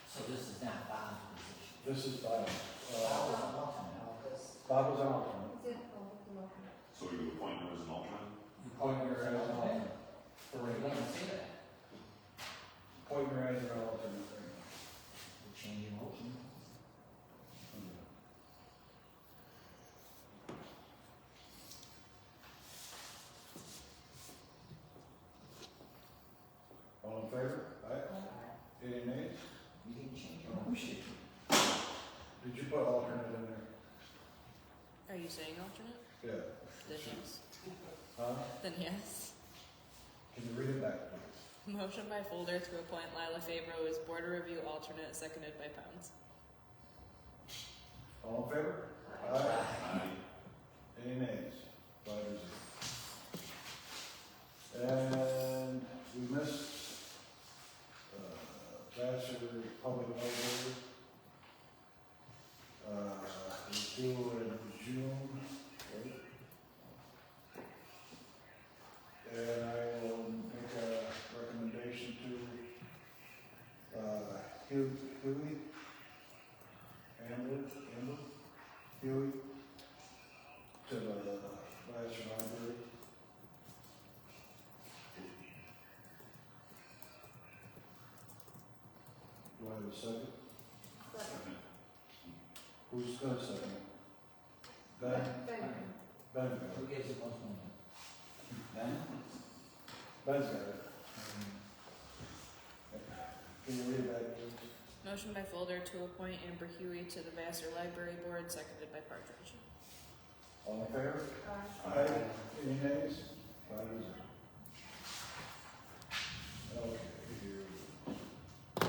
So this is not Bob's position. This is Bob. Bob was an alternate. Bob was an alternate. Is it, oh, with the motion? So you appoint her as an alternate? Appoint her as an alternate. For It right now. doesn't say that. Appoint her as an alternate right We're changing motion. now. All in favor? Aye. Any nays? You didn't change your motion. Did you put alternate in there? Are you saying alternate? Yeah. Then yes. Huh? Then yes. Can you read it back, please? Motion by Folder to appoint Lila Fabro as Board of Review alternate, seconded by Pounds. All in favor? Aye. Any nays? 5-0. And we missed, Vassar Public Library. It's due in June, right? And I will make a recommendation to, Huey, Amber, Huey, to the Vassar Library. Do I have a second? Second. Who's gonna second? Ben? Thank you. Ben, Who gives the most money? Ben? Ben's got it. Can you read it back, please? Motion by Folder to appoint Amber Huey to the Vassar Library Board, seconded by Partridge. All in favor? Aye. Aye. Any nays? 5-0. Okay, here we go.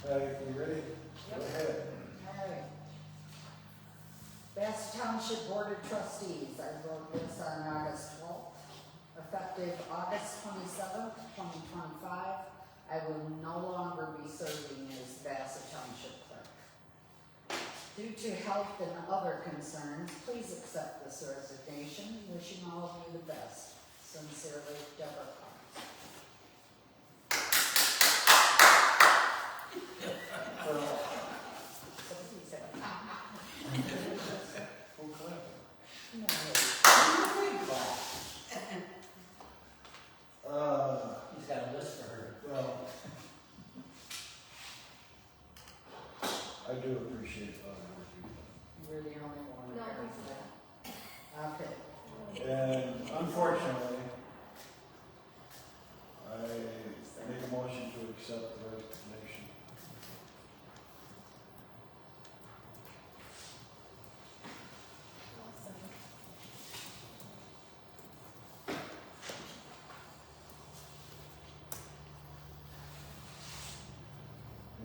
Hey, you ready? Go ahead. Alright. Bassett Township Board of Trustees, I wrote this on August 12th. Effective August 27th, 2025, I will no longer be serving as Bassett Township Clerk. Due to health and other concerns, please accept this resignation. Wishing all of you the best. Sincerely, Deborah Carnes. Somebody said, Full clap. no. He's got a list for her. Well, I do appreciate all the work you've done. You're the only one. No, that heard that. Okay. And unfortunately, I make a motion to accept the resignation.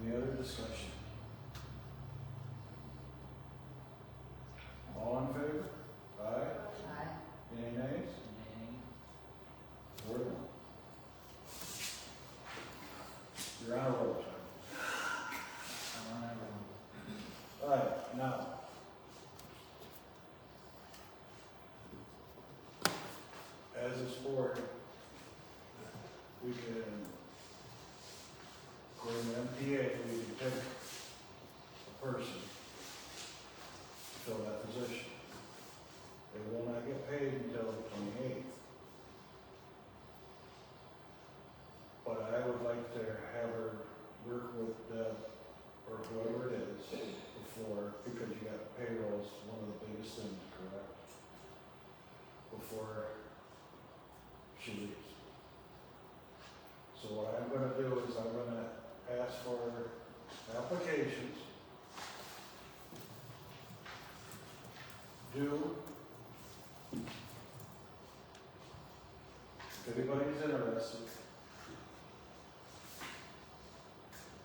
Any other discussion? All in favor? Aye. Aye. Any nays? Word? You're on a roll, Tom. I'm on a roll. All right, now. As a sport, we can, according to MPA, we can take a person to fill that position. They will not get paid until the 28th. But I would like to have her work with Deb, or whoever it is, before, because you got payroll is one of the biggest things, correct? Before she leaves. So what I'm gonna do is I'm gonna ask for applications. Due. If anybody's interested,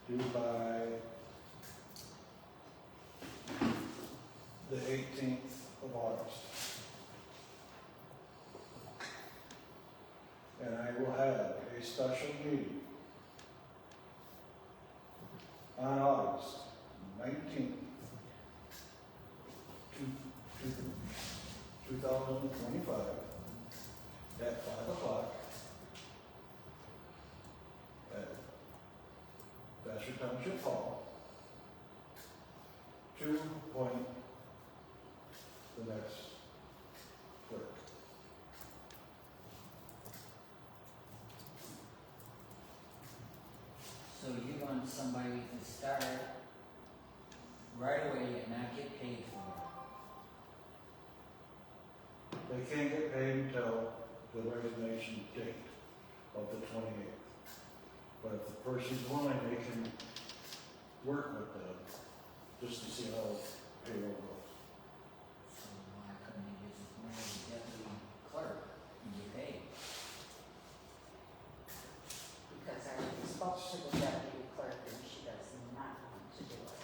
due by the 18th of August. And I will have a special meeting on August 19th, 2025, at 5 o'clock at Bassett Township Hall to appoint the next clerk. So you want somebody to start right away and not get paid for it? They can't get paid until the resignation date of the 28th. But if the person's willing, they can work with them just to see how payroll goes. So why couldn't he just appoint a deputy clerk and get paid? Because I spoke to the deputy clerk and she does not want to do it.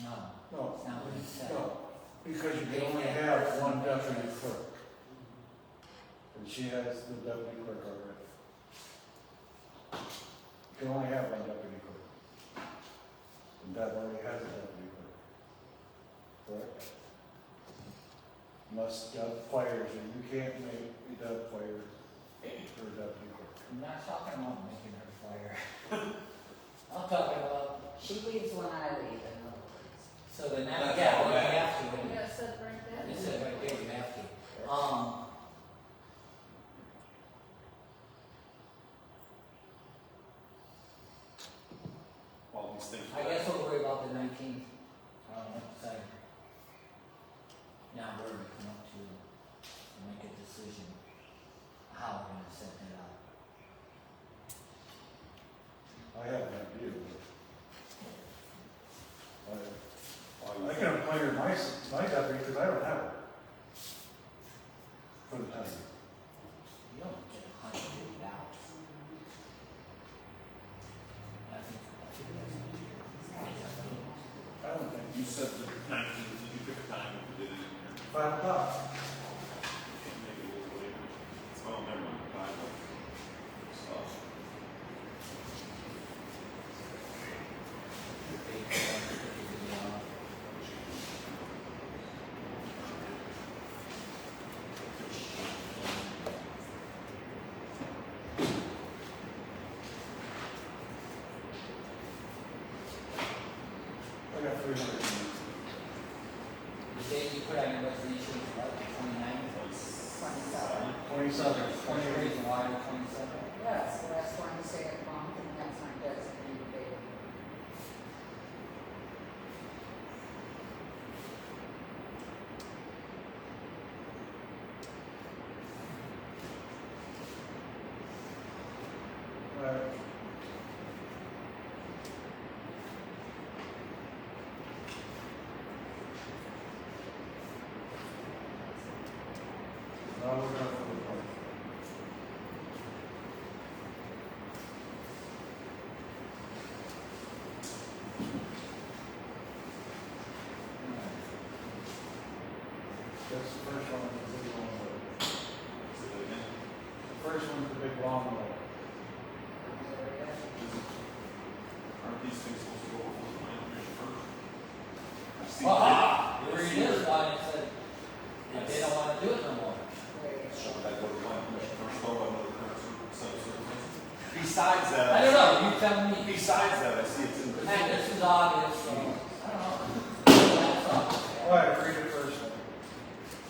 No, No, that's not what he said. no, because you can only have one deputy clerk. And she has the deputy clerk already. You can only have one deputy clerk. And Deb already has a deputy clerk. Correct? Unless Deb fires you, you can't make Deb fire her deputy clerk. I'm not talking about making her fire. I'm talking about, She leaves when I leave, in other words. so the next, That's yeah, all we right. have to. Yeah, it said right there. It said right there, we have to. All these things. I guess we'll worry about the 19th. I don't know what to say. Now we're gonna come up to make a decision how we're gonna set that up. I have an idea. I can hire my deputy because I don't have it. For the time. You don't get $150. I think that's you said the time, you pick a time and put it in here. 5 o'clock. Maybe a little later. Well, never mind, 5 o'clock. Stuff. I got 300 minutes. The date you put on your resignation was what, the 29th? 27. 27. Any reason why the 27th? Yes, the last Wednesday of the month, and that's my designated date. Right. Now we're going for the point. That's the first one, the big long one. Say that again. The first one's the big long one. Aren't these things supposed to go before the planning commission first? I've seen Ah, there I've it seen is, why it said that they don't wanna do it no more. Should I go to the planning commission first, though, under the current set of circumstances? Besides that. I don't know, you tell me. Besides that, I see it's in the. And this is obvious, so, I don't know. That's all. All right, read it first.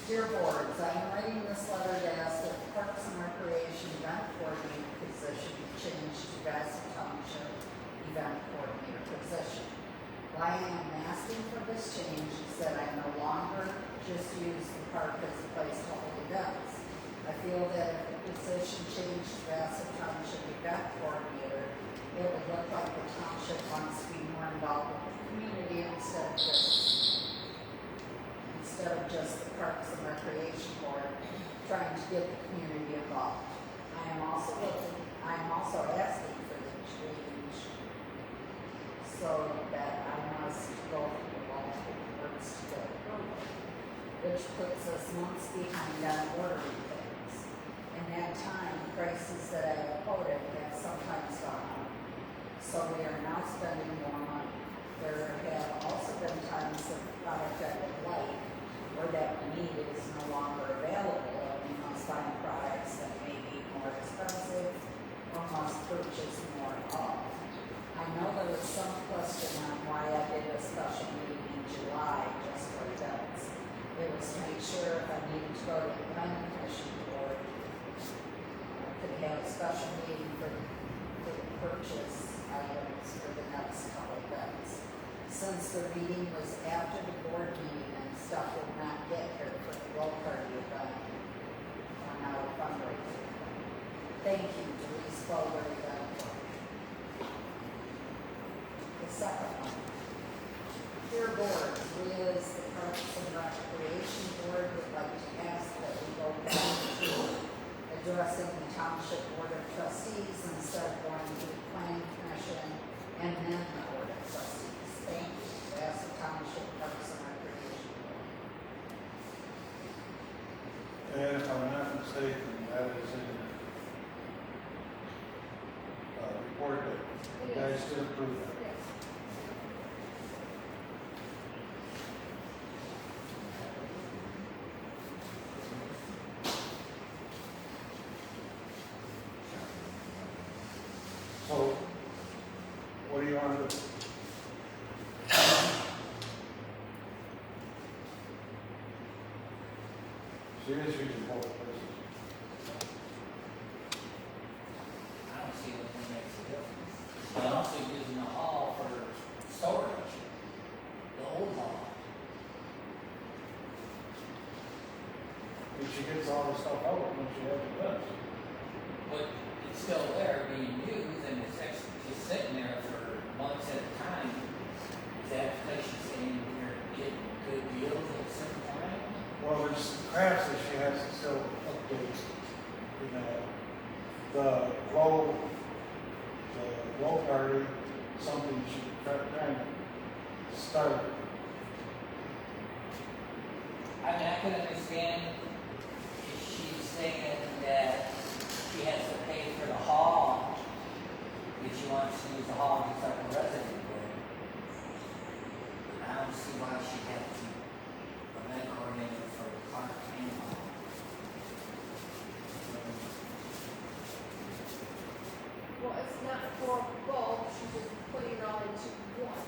Dear boards, I am writing this letter to ask that the Parks and Recreation event coordinator position be changed to Bassett Township event coordinator position. Why I am asking for this change is that I no longer just use the park as a place to hold events. I feel that if the position changed to Bassett Township event coordinator, it would look like the township wants to be more involved with the community instead of just the Parks and Recreation Board trying to get the community involved. I am also asking for the change so that I must go through multiple boards to get approval, which puts us months behind on ordering things. And that time, prices that I have quoted have sometimes gone up. So we are now spending more money. There have also been times that the product I would like or that we need is no longer available, and we must find products that may be more expensive or must purchase more of. I know there was some question on why I did a special meeting in July just for events. It was to make sure if I needed to go to the planning commission board, I could have a special meeting for the purchase items for the next couple events. Since the meeting was after the board meeting and stuff would not get here for the roll party event, or now a fundraiser. Thank you, Denise Bowler, event clerk. The second one. Dear board, we as the Parks and Recreation Board would like to ask that we go back to addressing the Township Board of Trustees instead of going to the Planning Commission and then the Board of Trustees. Thank you. Bassett Township Parks and Recreation Board. And if I'm not mistaken, that is in the report that you guys did approve that. So, what do you want to do? She is using both places. I don't see what makes a difference. But also using the hall for storage, the old hall. If she gets all the stuff out when she has it done. But it's still there being used and it's actually just sitting there for months at a time. Is that place she's saying you're getting good deals at a certain time? Well, there's crafts that she has to still update. You know, the glow party, something she trying to start could understand if she's saying that she has to pay for the hall, if she wants to use the hall just like a resident would. I don't see why she'd have to event coordinator for the park and hall. Well, it's not for both, she's just putting it all into one.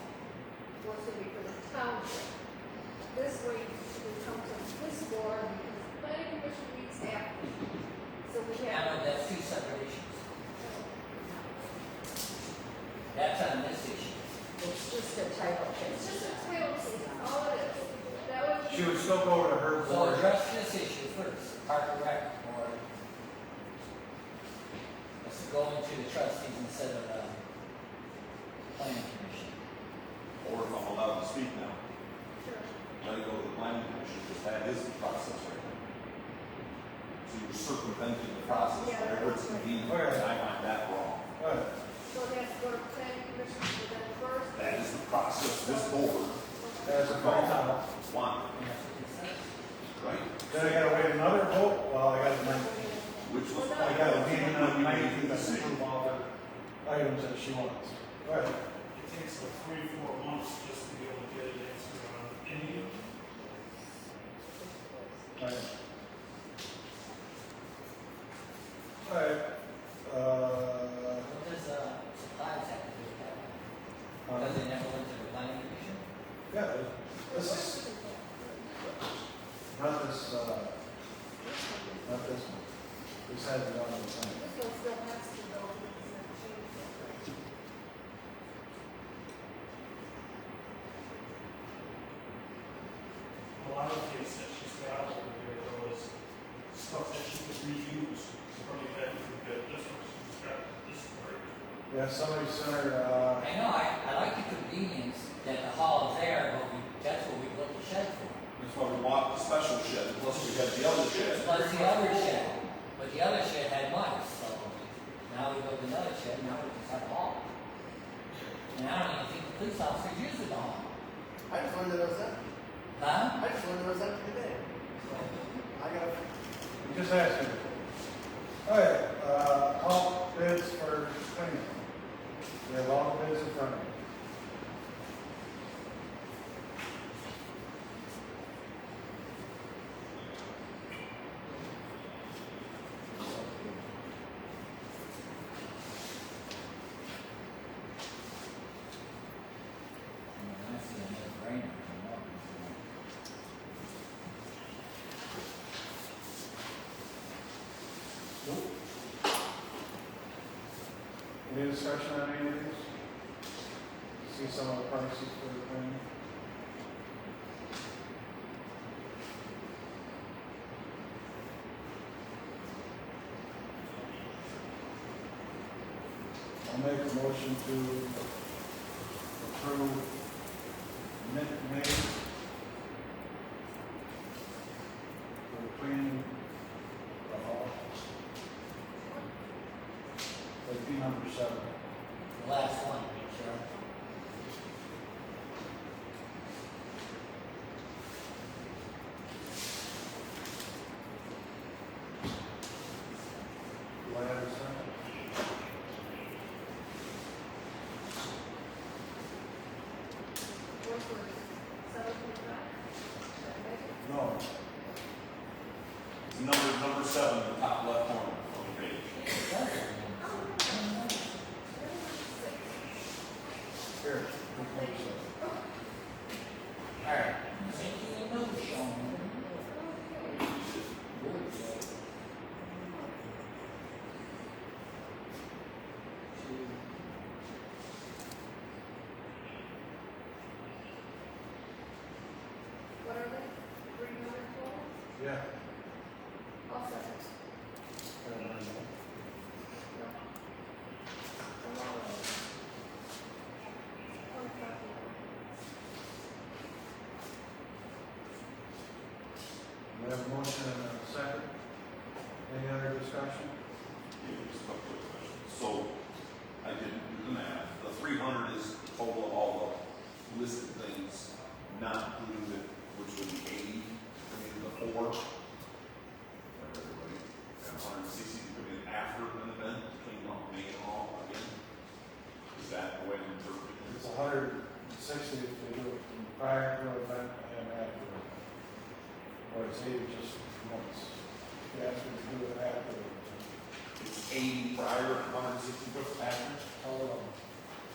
What's gonna be for the township. This way, she can come to this board, because the planning commission meets after. So we I have. know that's two separate issues. That's on this issue. It's just a title change. It's just a title change, all it is. That would be. She would still go to her So board. address this issue first, Park and Rec board. Let's go into the trustees instead of the planning commission. Or if I'm allowed to speak now, Sure. let it go to the planning commission, because that is the process right now. So you're circumventing the process whenever it's convenient, and I find that wrong. So it has to go to planning commission for them first. That is the process this board That's a phone call. wanted, And that's what this says. right? Then I gotta wait another vote, well, I gotta, Which was, I gotta be in when the you made nineteenth the to decision. approve all the items that she wants. Right. It takes like 3-4 months just to be able to get an answer on any of them. Right. Alright, What does supplies have to do with that? Because they never went to the planning commission? yeah, this is, not this, not this one. This has it on the This time. one still has to go, because it's not changed yet. A lot of things that she's got over there, though, is stuff that she could reuse from the event for good. This one, she's got this part. Yeah, somebody sent her, I know, I like the convenience that the hall is there, but that's what we built the shed for. That's why we want the special shed, plus we have the other shed. Plus the other shed, but the other shed had mice, so now we built another shed, now we just have a hall. And I don't even think the police officers use the hall. I just learned that it was that. Huh? I just learned that it was that today. I got a. we just asked her. Alright, all bids for cleaning. We have all the bids in front of you. I see a no-brainer. Any discussion on any of these? See some of the prices for the cleaning? I'll make a motion to approve Mint May for the cleaning the hall. AP number 7. The last one, sure. Do I have a second? One for 725. No. Number 7, the top left corner on the page. Here. Alright. Making a motion. What are they? 300 Yeah. I'll second. No. I'm all right. 25. We have a motion and a second. Any other discussion? Yeah, just a couple of questions. So, I didn't do the math, the 300 is the total of all the listed things, not including the, which would be 80, the 4 for everybody. And 160 to come in after an event to clean up main hall again. Is that the way to interpret it? It's 160 if they do it from prior to an event and after an event. Or it's 80 just once. If you ask me to do it after an event. It's 80 prior and 160 after?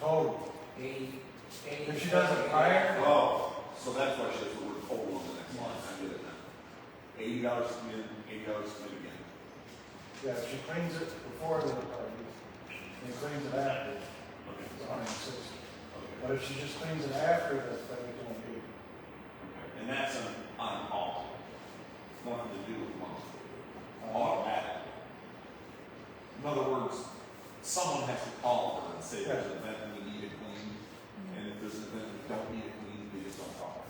Total. 80. If she does it prior, Oh, so that's why she has the word total on the next one. I get it now. $80 to come in, $80 to come in again. yeah, if she cleans it before the party, and cleans it after, Okay. it's 160. Okay. But if she just cleans it after, that's then it's only 80. Okay. And that's on all. Nothing to do with month. Automatic. In other words, someone has to call her and say there's an event and we need it cleaned. And if there's an event we don't need it cleaned, we just don't call her.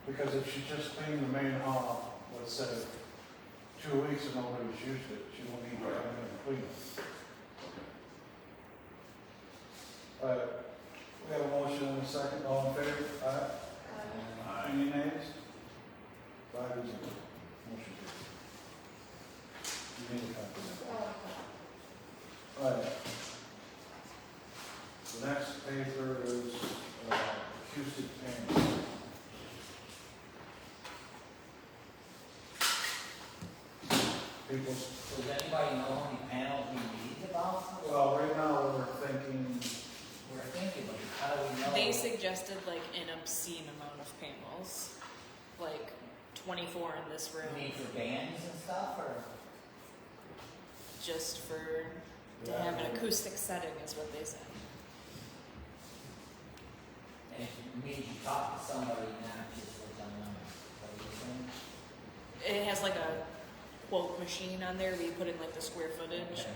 Because if she just cleaned the main hall, let's say, 2 weeks and nobody's used it, she won't need to come in and clean it. Okay. We have a motion and a second, all in favor? Aye. Any nays? 5 is a motion carries. You need a copy of that. All right. The next paper is acoustic painting. People's, So does anybody know how many panels we need about? well, right now we're thinking, We're thinking, but how do we know? They suggested like an obscene amount of panels, like 24 in this room, You mean for bands and stuff, or? just for to have an acoustic setting, is what they said. And it means you talk to somebody, not just what's on them. What are you saying? It has like a quote machine on there where you put in like the square footage. Okay.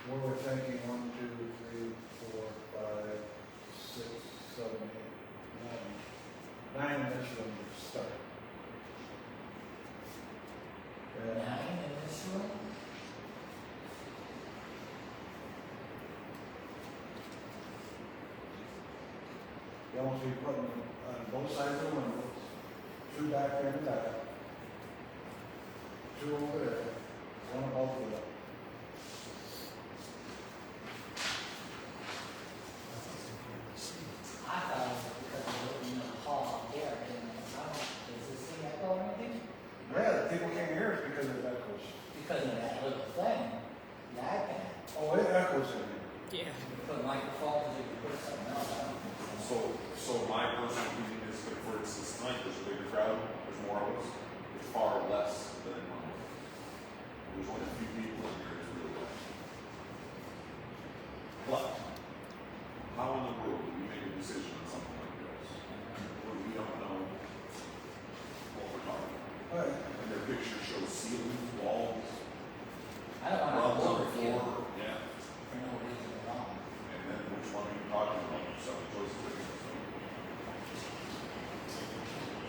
what we're thinking, 1, 2, 3, 4, 5, 6, 7, 8, 9. 9 in this room to start. And 9 in this room? you almost be putting on both sides of the windows, 2 back there and back, 2 over there, 1 above the other. I thought it was because of looking in the hall there, and I don't, does this thing echo or anything? Yeah, the people can't hear us because of that echoes. Because of that little thing, the iPad. Oh, it echoes in here. Yeah. You put microphones, you can put something else, I don't think so. So my personal opinion is that, for instance, tonight there's a bigger crowd, there's more of us, it's far less than normal. There's only a few people in here, it's really less. But, how in the world do we make a decision on something like this? When we don't know what we're talking about? Right. And their picture shows ceilings, walls, I don't want to rugs on the overview floor, yeah. for no reason at all. And then which one are you talking about? So the choice is different.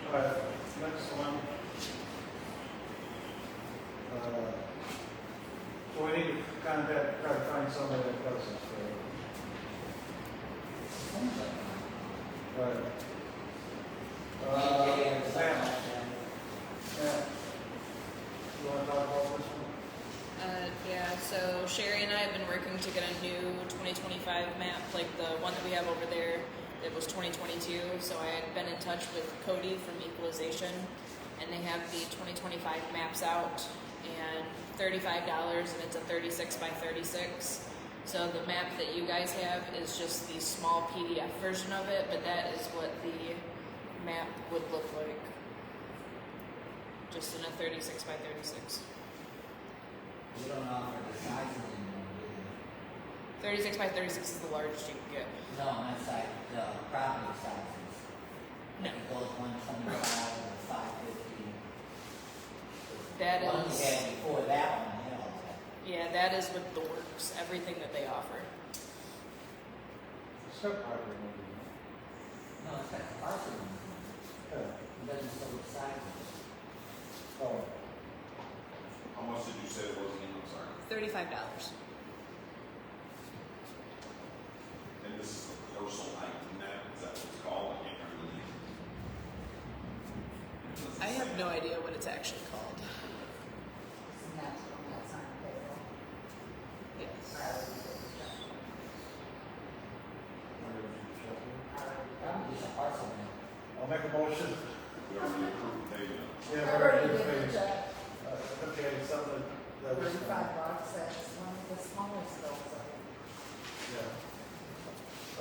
All right, next one. So we need to contact, try to find somebody that does this for us. Things like Right. that. Yeah, something Sam, like that. Sam, you want to talk about this one? Yeah, so Sherry and I have been working to get a new 2025 map, like the one that we have over there. It was 2022, so I had been in touch with Cody from Equalization, and they have the 2025 maps out, and $35, and it's a 36 by 36. So the map that you guys have is just the small PDF version of it, but that is what the map would look like. Just in a 36 by 36. We don't offer the sizes anymore, do 36 by 36 is the largest you can get. we? No, that's like the property sizes. No. It goes 125 or 550. That One we is, had before that one, had all that. yeah, that is with the works, everything that they offer. It's got property movie. No, it's got the parcel ones. Yeah. It doesn't show the sizes. Oh, How much did you say it was again? I'm sorry. $35. this is a parcel ID net, is that what it's called? I can't remember the name. It doesn't I have say. no idea what it's actually called. Isn't that the one that's on payroll? Yes. I already did the check. I already That would be a parcel then. I'll make a motion. We already approved payment. Yeah, I we're already already did the paid. check. Okay, something that was. $35, that's one of the smallest bills I think. Yeah.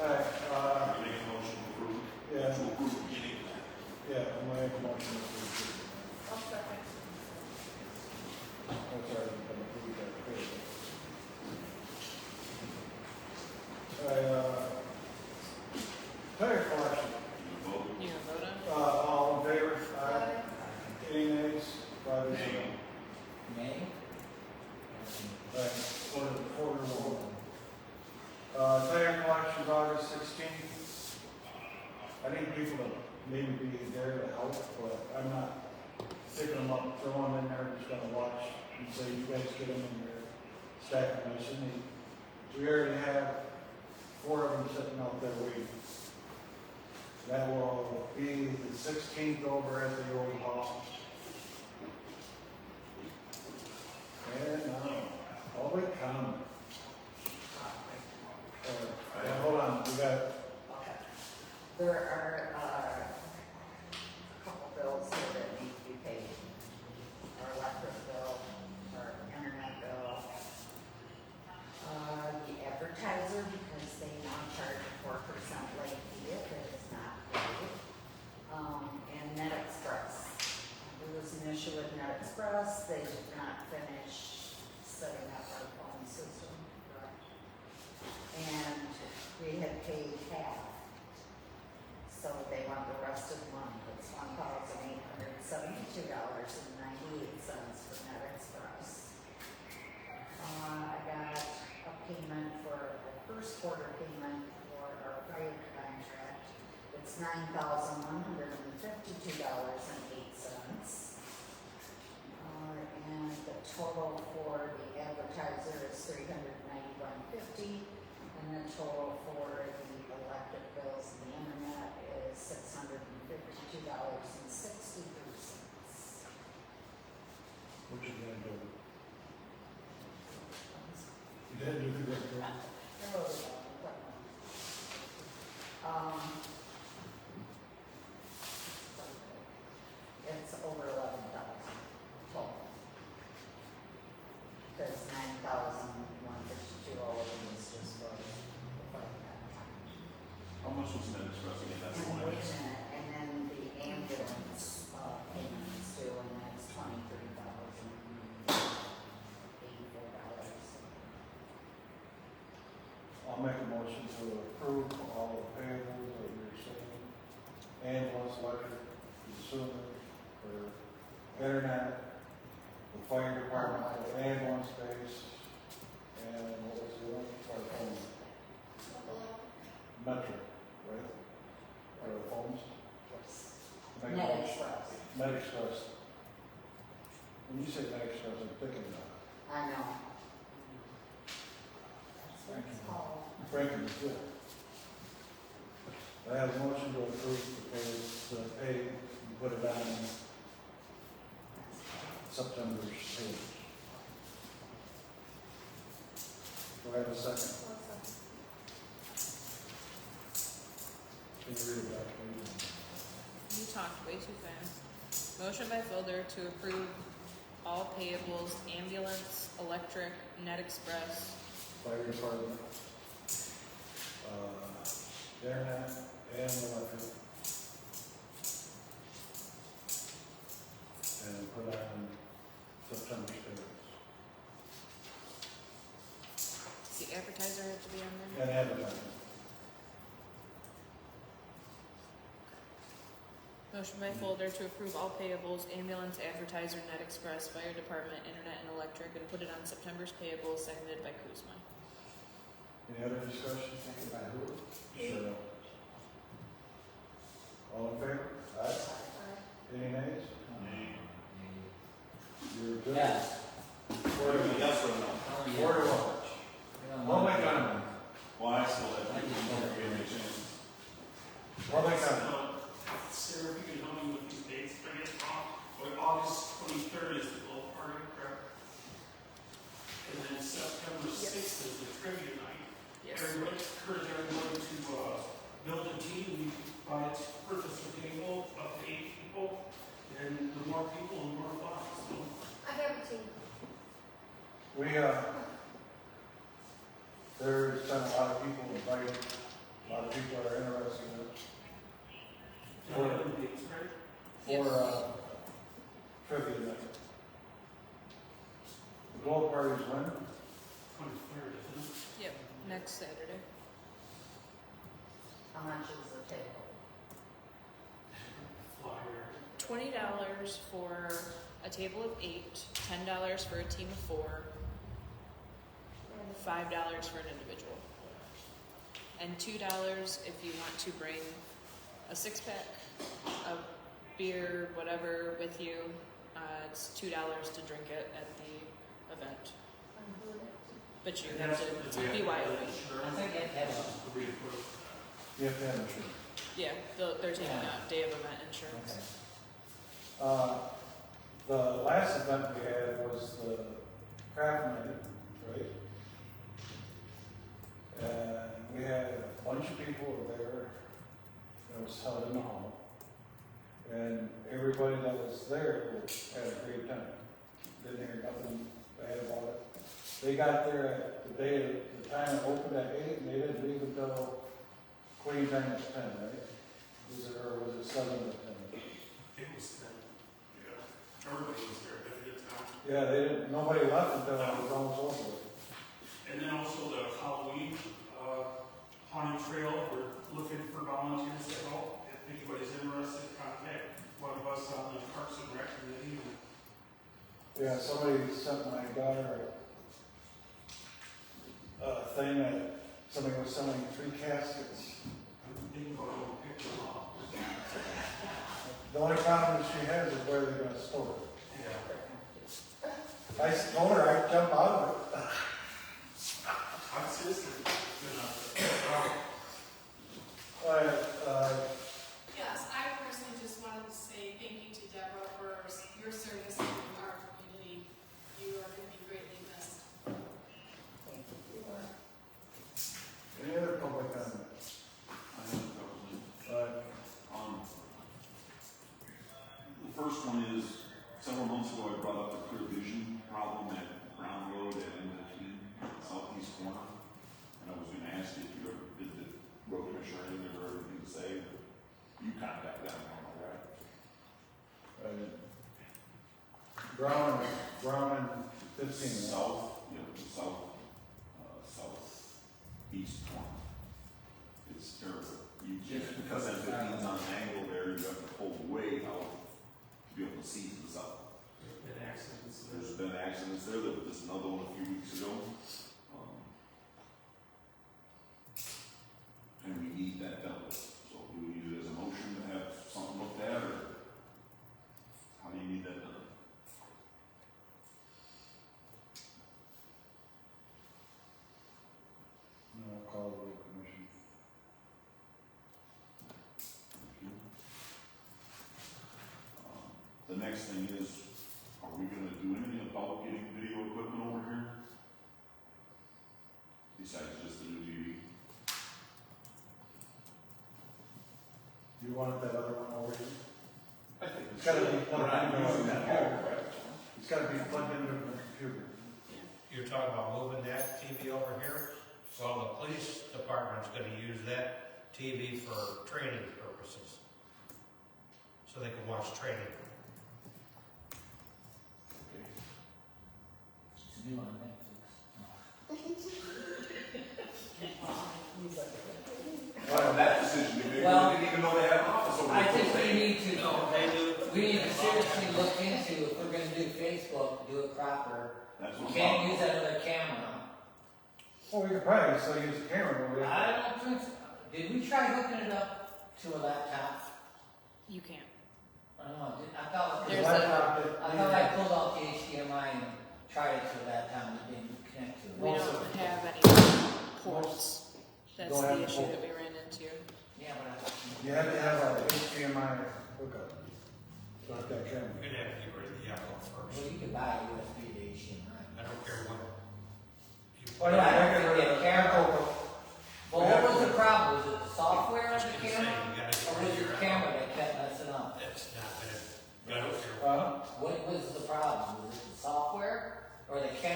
All right, Make a motion to approve. yeah, To approve beginning of that. yeah, I'm gonna make a motion to approve. I'll second. That's already been approved, that's good. All right, tire collection, You vote. You gonna vote on it? all in favor? Aye. Any nays? 5 is Nay. no. May? Right, order one. Tire collections August 16th. I need people to maybe be there to help, but I'm not picking them up, throwing them in there, just gonna watch and say, you guys get them in your stack commission. We already have 4 of them sitting out there waiting. That will be the 16th over at the old hall. And public comment. Hold on, we got, Okay. There are, a couple bills here that need to be paid. Our electric bill, our internet bill. The advertiser, because they now charge a 4% late fee if it is not paid. And Net Express. There was an issue with Net Express, they did not finish setting up our phone system, correct? And we had paid half. So they want the rest of the money, it's $1,872.98 for Net Express. I got a payment for, a first quarter payment for our fire contract. It's $9,152.08. And the total for the advertiser is $391.50. And the total for the electric bills and the internet is $652.63. what you gonna do? You didn't do the good. It's over 11,000 total. Because 9,152 is just for the fire contract. How much was Net Express again? That's the And one. wait a minute, and then the ambulance, payments too, and that's $23,084. I'll make a motion to approve all the payables that you're saying. Ambulance, electric, consumer, for internet, the fire department, the ambulance base, and what was the one? Our phone, Metro, right? Our phones? Make a Net motion. Express. Med Express. When you say Med Express, I'm thinking I know. That's what it's called. Franklin is good. I have a motion to approve the pay, and put it on September's pay. Do I have a second? Can you read it back, please? You talked way too fast. Motion by Folder to approve all payables, ambulance, electric, Net Express, Fire department, internet, and electric. And put on September's payrolls. does the advertiser have to be on there? And advertising. Motion by Folder to approve all payables, ambulance, advertiser, Net Express, fire department, internet, and electric, and put it on September's payables, seconded by Kuzma. Any other discussion? Second by who? Sure. All in favor? Aye. Any nays? You're good? Yes. 4 to 1. Yes or no? Oh, yeah. 4 to 1. We don't Oh want my to- God. Well, I still have. I just don't is the trivia night. Yes. Everybody, encourage everyone to, build a team, we purchase a table, up to 8 people, and the more people, the more fun, so. I have a team. We, there's been a lot of people invited, a lot of people are interested in it. John, you have any dates, right? For, trivia night. The goal party is when? 23rd, isn't it? Yep, next Saturday. How much is the table? Flyer. $20 for a table of 8, $10 for a team of 4, $5 for an individual, and $2 if you want to bring a 6-pack of beer, whatever, with you. It's $2 to drink it at the event, but you have to, it's BYOB. I think it has. You have to have insurance. Yeah, they're taking out day of event insurance. Okay. The last event we had was the craft night, right? And we had a bunch of people there. It was held in the hall. And everybody that was there had a great time. Didn't hear nothing bad about it. They got there at the time it opened at 8, and they didn't leave until Queen time at 10, right? Was it 7 to 10? It was 10. Yeah. Everybody was there, had a good time. Yeah, they didn't, nobody left until it was almost over. And then also the Halloween, haunted trail, we're looking for volunteers to help. If anybody's interested, contact one of us on the Parks and Rec committee. Yeah, somebody sent my daughter a thing that somebody was selling 3 caskets. They can go and pick them up. The only problem she has is where they're gonna store it. Yeah. I told her I'd jump out of it. I'm seriously, Yes, I personally just wanted to say thank you to Deborah for your service to our community. You are going to be greatly missed. Thank you. Any other public comment? I have a couple. The first one is, several months ago I brought up the clear vision problem at Brown Road at M15, southeast corner. And I was gonna ask you if you ever did the road commissioner, anything, or anything to say, but you contact them, all right? Brown and 15. South, southeast corner. It's terrible. You just, because that 15's on an angle there, you have to pull way out to be able to see to the south. There's been accidents there. There was just another one a few weeks ago. And we need that done. So do we need it as a motion to have something looked at, or how do you need that done? No, I'll call the road commission. The next thing is, are we gonna do anything about getting video equipment over here? Besides just the new TV? You want that other one over here? I think It's gotta be plugged We're not into using the that computer. hall, right? It's gotta be plugged into the computer. You're talking about moving that TV over here? Well, the police department's gonna use that TV for training purposes. So they can watch training. It's new on Netflix. Well, that decision to be made, Well, we didn't even know they had an office over I there. think we need to, They do. we need to seriously look into, if we're gonna do Facebook, do it proper. That's We what I'm can't talking use that other camera. Well, we could probably still use the camera, but we have I don't think so. Did we try hooking it up to a laptop? You can't. I don't know, I thought, the There's laptop that- I thought I pulled off the HDMI and tried it to that time, it didn't connect to it. We Also- don't have any ports. That's Don't have the issue port. that we ran into. Yeah, but I. You have to have a HDMI hookup. So that camera. You're gonna have to get rid of the Echo first. Well, you can buy a USB to HDMI. I don't care what. You Oh, no, I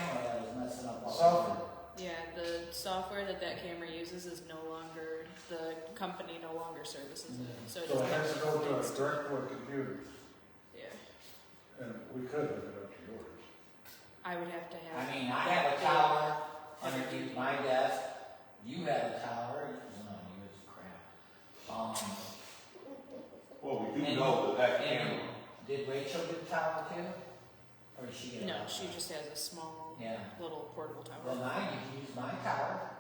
camera that was messing up all Software. Yeah, the software that camera uses is no longer, the company no longer services it, so it So doesn't it has to go to a have direct to a computer, Yeah, and we could hook it up to yours. I would have to have. I mean, I have a that tower big. underneath my desk, you have a tower, no, yours is crap. Well, we do And- know that and camera, Did Rachel get a tower too? Or did she get a No, tower? she just has a small, Yeah. little portable Well, tower. now you can use my tower.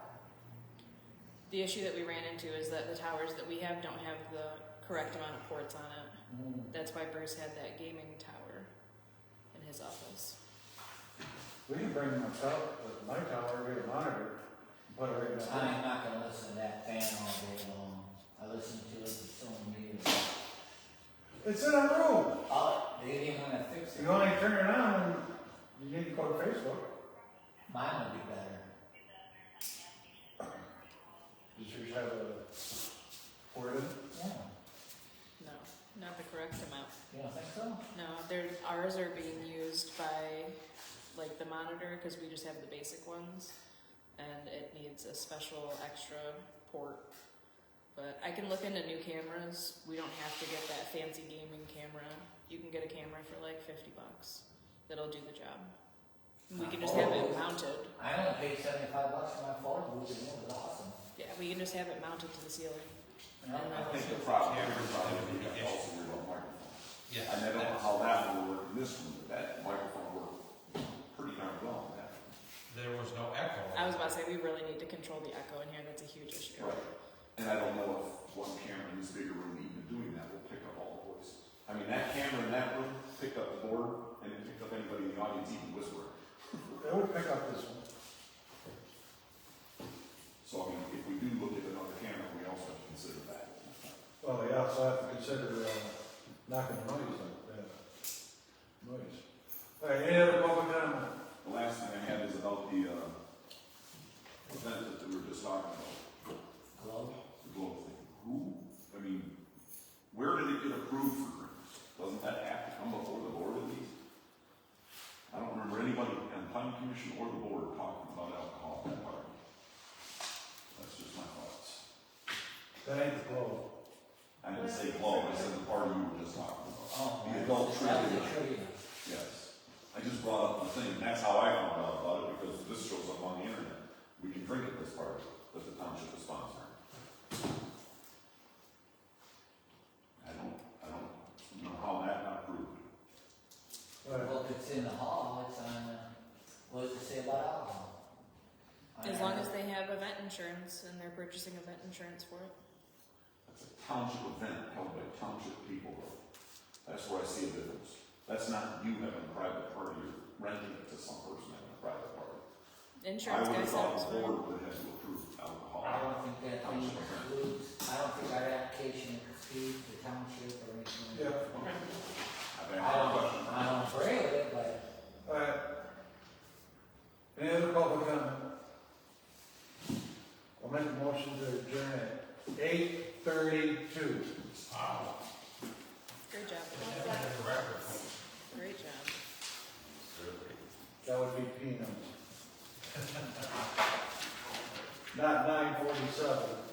The issue that we ran into is that the towers that we have don't have the correct amount of ports on it. That's why Bruce had that gaming tower in his office. We can bring my tower, get a monitor, put it right in that. I'm not gonna listen to that fan all day long. I listen to it for so many years. It's in a room. Oh, they didn't want to fix it. You only turn it on when you need to go to Facebook. Mine would be better. You should have a port in. Yeah. No, not the correct amount. You don't think so? No, ours are being used by, like, the monitor, because we just have the basic ones, and it needs a special extra port. But I can look into new cameras. We don't have to get that fancy gaming camera. You can get a camera for like $50 that'll do the job. We can just have it mounted. I only paid $75 for my phone booth, and it was awesome. Yeah, we can just have it mounted to the ceiling. No, I think the problem is probably we have also worry about microphone. Yeah. And I don't know how that will work in this room, but that microphone worked pretty darn well in that. There was no echo. I was about to say, we really need to control the echo in here. That's a huge issue. Right. And I don't know if one camera in this bigger room, even doing that, will pick up all the voices. I mean, that camera in that room picked up the board, and it picked up anybody in the audience even whispering. It would pick up this one. So, I mean, if we do look at another camera, we also have to consider that. Well, we also have to consider, knocking the noise out, noise. All right, any other public comment? The last thing I had is about the, event that we were just talking about. Hello? The globe thing. Who, I mean, where did it get approved for drinks? Doesn't that have to come before the board at least? I don't remember anybody on the planning commission or the board talking about alcohol at that party. That's just my thoughts. That ain't the globe. I didn't say globe, I said the party you were just talking about. Oh, The adult that was trivia. a trivia. Yes. I just brought up the thing, and that's how I found out about it, because this shows up on the internet. We can drink at this party that the township is sponsoring. I don't know how that got approved. Well, if it's in the hall, it's on, what does it say about alcohol? As long as they have event insurance and they're purchasing event insurance for it. That's a township event held by township people, though. That's where I see a difference. That's not you having a private party or renting it to some person having a private party. Insurance I would guy have said it thought was the fine. board would have to approve alcohol. I don't think that thing includes, I don't think our application includes the township or anything. Yeah. I've I asked a don't, question. I don't agree with it, but All right. Any other public comment? I'll make a motion to adjourn at 8:32. Wow. Great job. That was a record. Great job. That would be peanuts. Not 9:47.